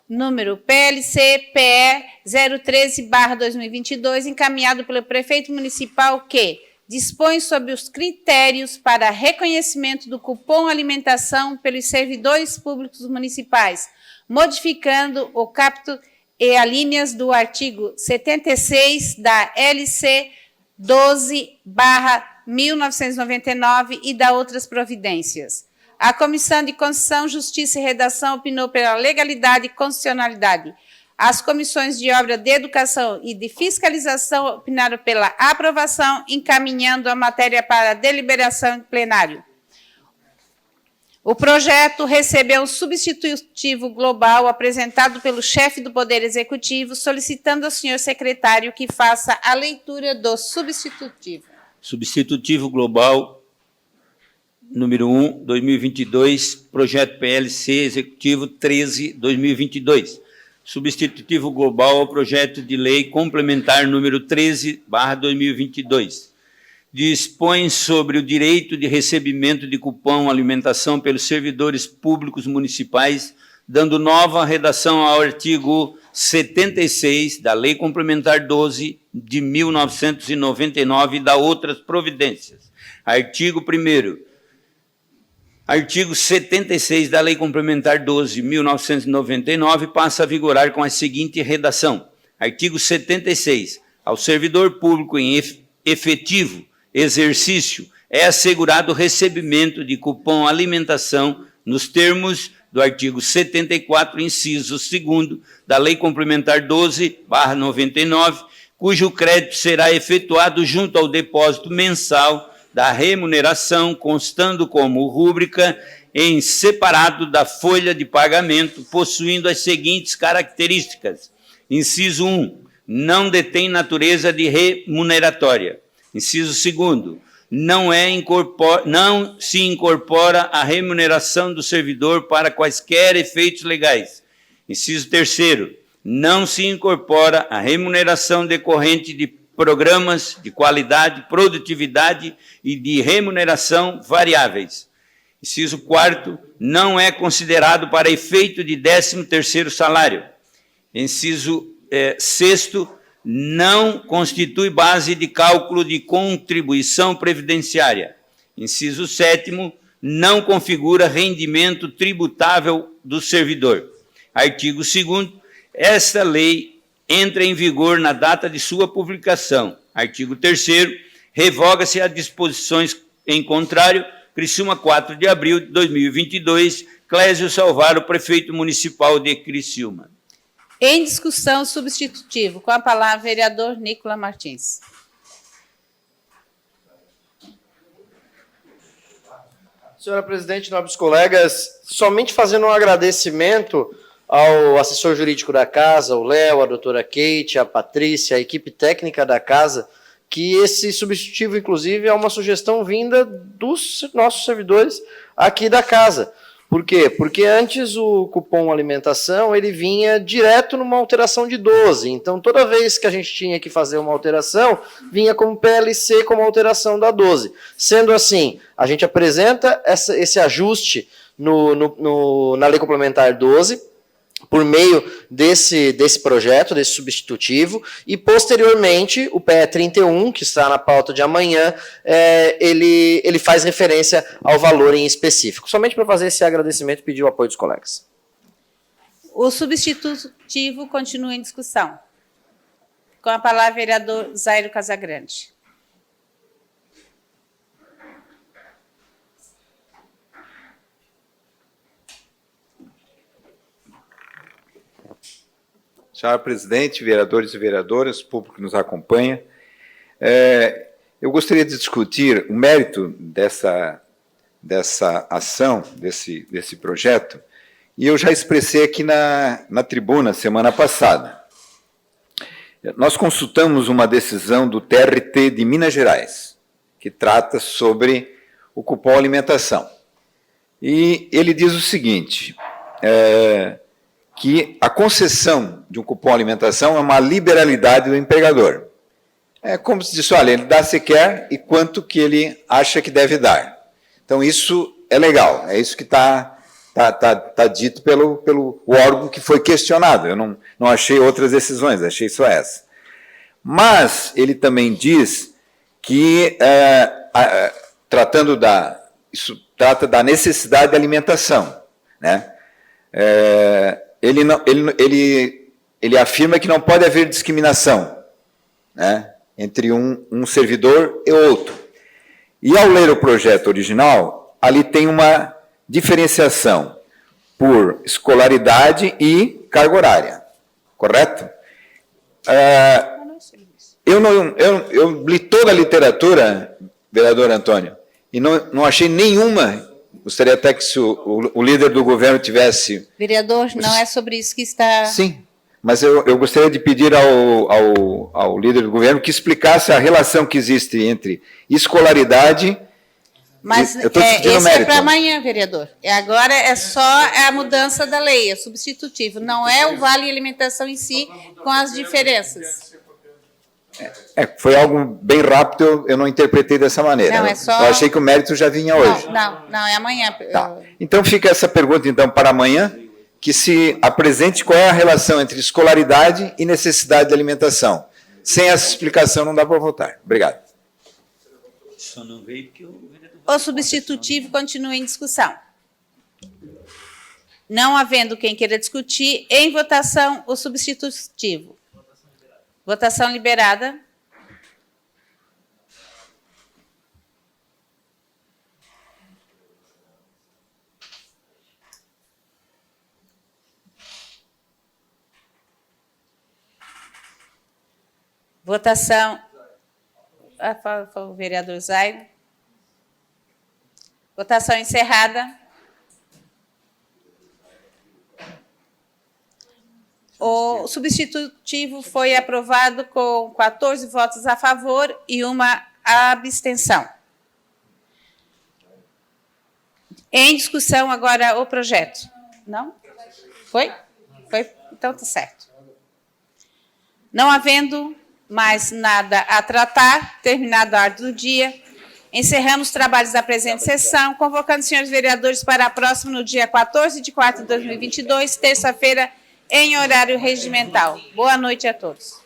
número PLC-PE 013/2022, encaminhado pelo prefeito municipal que dispõe sobre os critérios para reconhecimento do cupom alimentação pelos servidores públicos municipais, modificando o caput e alíneas do artigo 76 da LC 12/1999 e da outras providências. A Comissão de Constituição, Justiça e Redação opinou pela legalidade e constitucionalidade. As comissões de obra de educação e de fiscalização opinaram pela aprovação, encaminhando a matéria para deliberação em plenário. O projeto recebeu um substitutivo global apresentado pelo chefe do Poder Executivo, solicitando ao senhor secretário que faça a leitura do substitutivo. Substitutivo global número 1, 2022, projeto PLC Executivo 13, 2022. Substitutivo global ao projeto de lei complementar número 13/2022. Dispõe sobre o direito de recebimento de cupom alimentação pelos servidores públicos municipais, dando nova redação ao artigo 76 da Lei Complementar 12 de 1999 e da outras providências. Artigo 1º. Artigo 76 da Lei Complementar 12 de 1999 passa a vigorar com a seguinte redação. Artigo 76. Ao servidor público em efetivo exercício é assegurado o recebimento de cupom alimentação nos termos do artigo 74, inciso 2º da Lei Complementar 12/99, cujo crédito será efetuado junto ao depósito mensal da remuneração, constando como rúbrica em separado da folha de pagamento, possuindo as seguintes características. Inciso 1, não detém natureza de remuneratória. Inciso 2º, não se incorpora a remuneração do servidor para quaisquer efeitos legais. Inciso 3º, não se incorpora a remuneração decorrente de programas de qualidade, produtividade e de remuneração variáveis. Inciso 4º, não é considerado para efeito de 13º salário. Inciso 6º, não constitui base de cálculo de contribuição previdenciária. Inciso 7º, não configura rendimento tributável do servidor. Artigo 2º, esta lei entra em vigor na data de sua publicação. Artigo 3º, revoga-se as disposições em contrário. Criciúma, 4 de abril de 2022, Clésio Salvaro, prefeito municipal de Criciúma. Em discussão, substitutivo. Com a palavra, vereador Nicola Martins. Senhora presidente, nobres colegas, somente fazendo um agradecimento ao assessor jurídico da casa, o Léo, a doutora Kate, a Patrícia, a equipe técnica da casa, que esse substitutivo, inclusive, é uma sugestão vinda dos nossos servidores aqui da casa. Por quê? Porque antes o cupom alimentação, ele vinha direto numa alteração de 12. Então, toda vez que a gente tinha que fazer uma alteração, vinha como PLC, como alteração da 12. Sendo assim, a gente apresenta esse ajuste na Lei Complementar 12, por meio desse projeto, desse substitutivo, e posteriormente o PE 31, que está na pauta de amanhã, ele faz referência ao valor em específico. Somente para fazer esse agradecimento e pedir o apoio dos colegas. O substitutivo continua em discussão. Com a palavra, vereador Zairo Casagrande. Senhora presidente, vereadores e vereadoras, público que nos acompanha, eu gostaria de discutir o mérito dessa ação, desse projeto, e eu já expressei aqui na tribuna semana passada. Nós consultamos uma decisão do TRT de Minas Gerais, que trata sobre o cupom alimentação. E ele diz o seguinte, que a concessão de um cupom alimentação é uma liberalidade do empregador. É como se diz, olha, ele dá se quer e quanto que ele acha que deve dar. Então, isso é legal, é isso que está dito pelo órgão que foi questionado. Eu não achei outras decisões, achei só essa. Mas ele também diz que, isso trata da necessidade de alimentação, né? Ele afirma que não pode haver discriminação, né, entre um servidor e outro. E ao ler o projeto original, ali tem uma diferenciação por escolaridade e carga horária, correto? Eu li toda a literatura, vereador Antônio, e não achei nenhuma gostaria até que se o líder do governo tivesse... Vereador, não é sobre isso que está... Sim, mas eu gostaria de pedir ao líder do governo que explicasse a relação que existe entre escolaridade... Mas eu estou discutindo esse mérito. é para amanhã, vereador. Agora é só a mudança da lei, é substitutivo. Não é o vale alimentação em si, com as diferenças. Foi algo bem rápido, eu não interpretei dessa maneira. Não, é só... Eu achei que o mérito já vinha hoje. Não, é amanhã. Tá. Então fica essa pergunta então para amanhã, que se apresente qual é a relação entre escolaridade e necessidade de alimentação. Sem essa explicação não dá para votar. Obrigado. Só não veio porque o vereador... O substitutivo continua em discussão. Não havendo quem queira discutir, em votação o substitutivo. Votação liberada. Votação. Fala o vereador Zaino. Votação encerrada. O substitutivo foi aprovado com 14 votos a favor e uma abstenção. Em discussão agora o projeto. Não? Foi? Foi? Então está certo. Não havendo mais nada a tratar, terminado a ordem do dia, encerramos os trabalhos da presente sessão, convocando os senhores vereadores para a próxima, no dia 14/4/2022, terça-feira, em horário regimental. Boa noite a todos.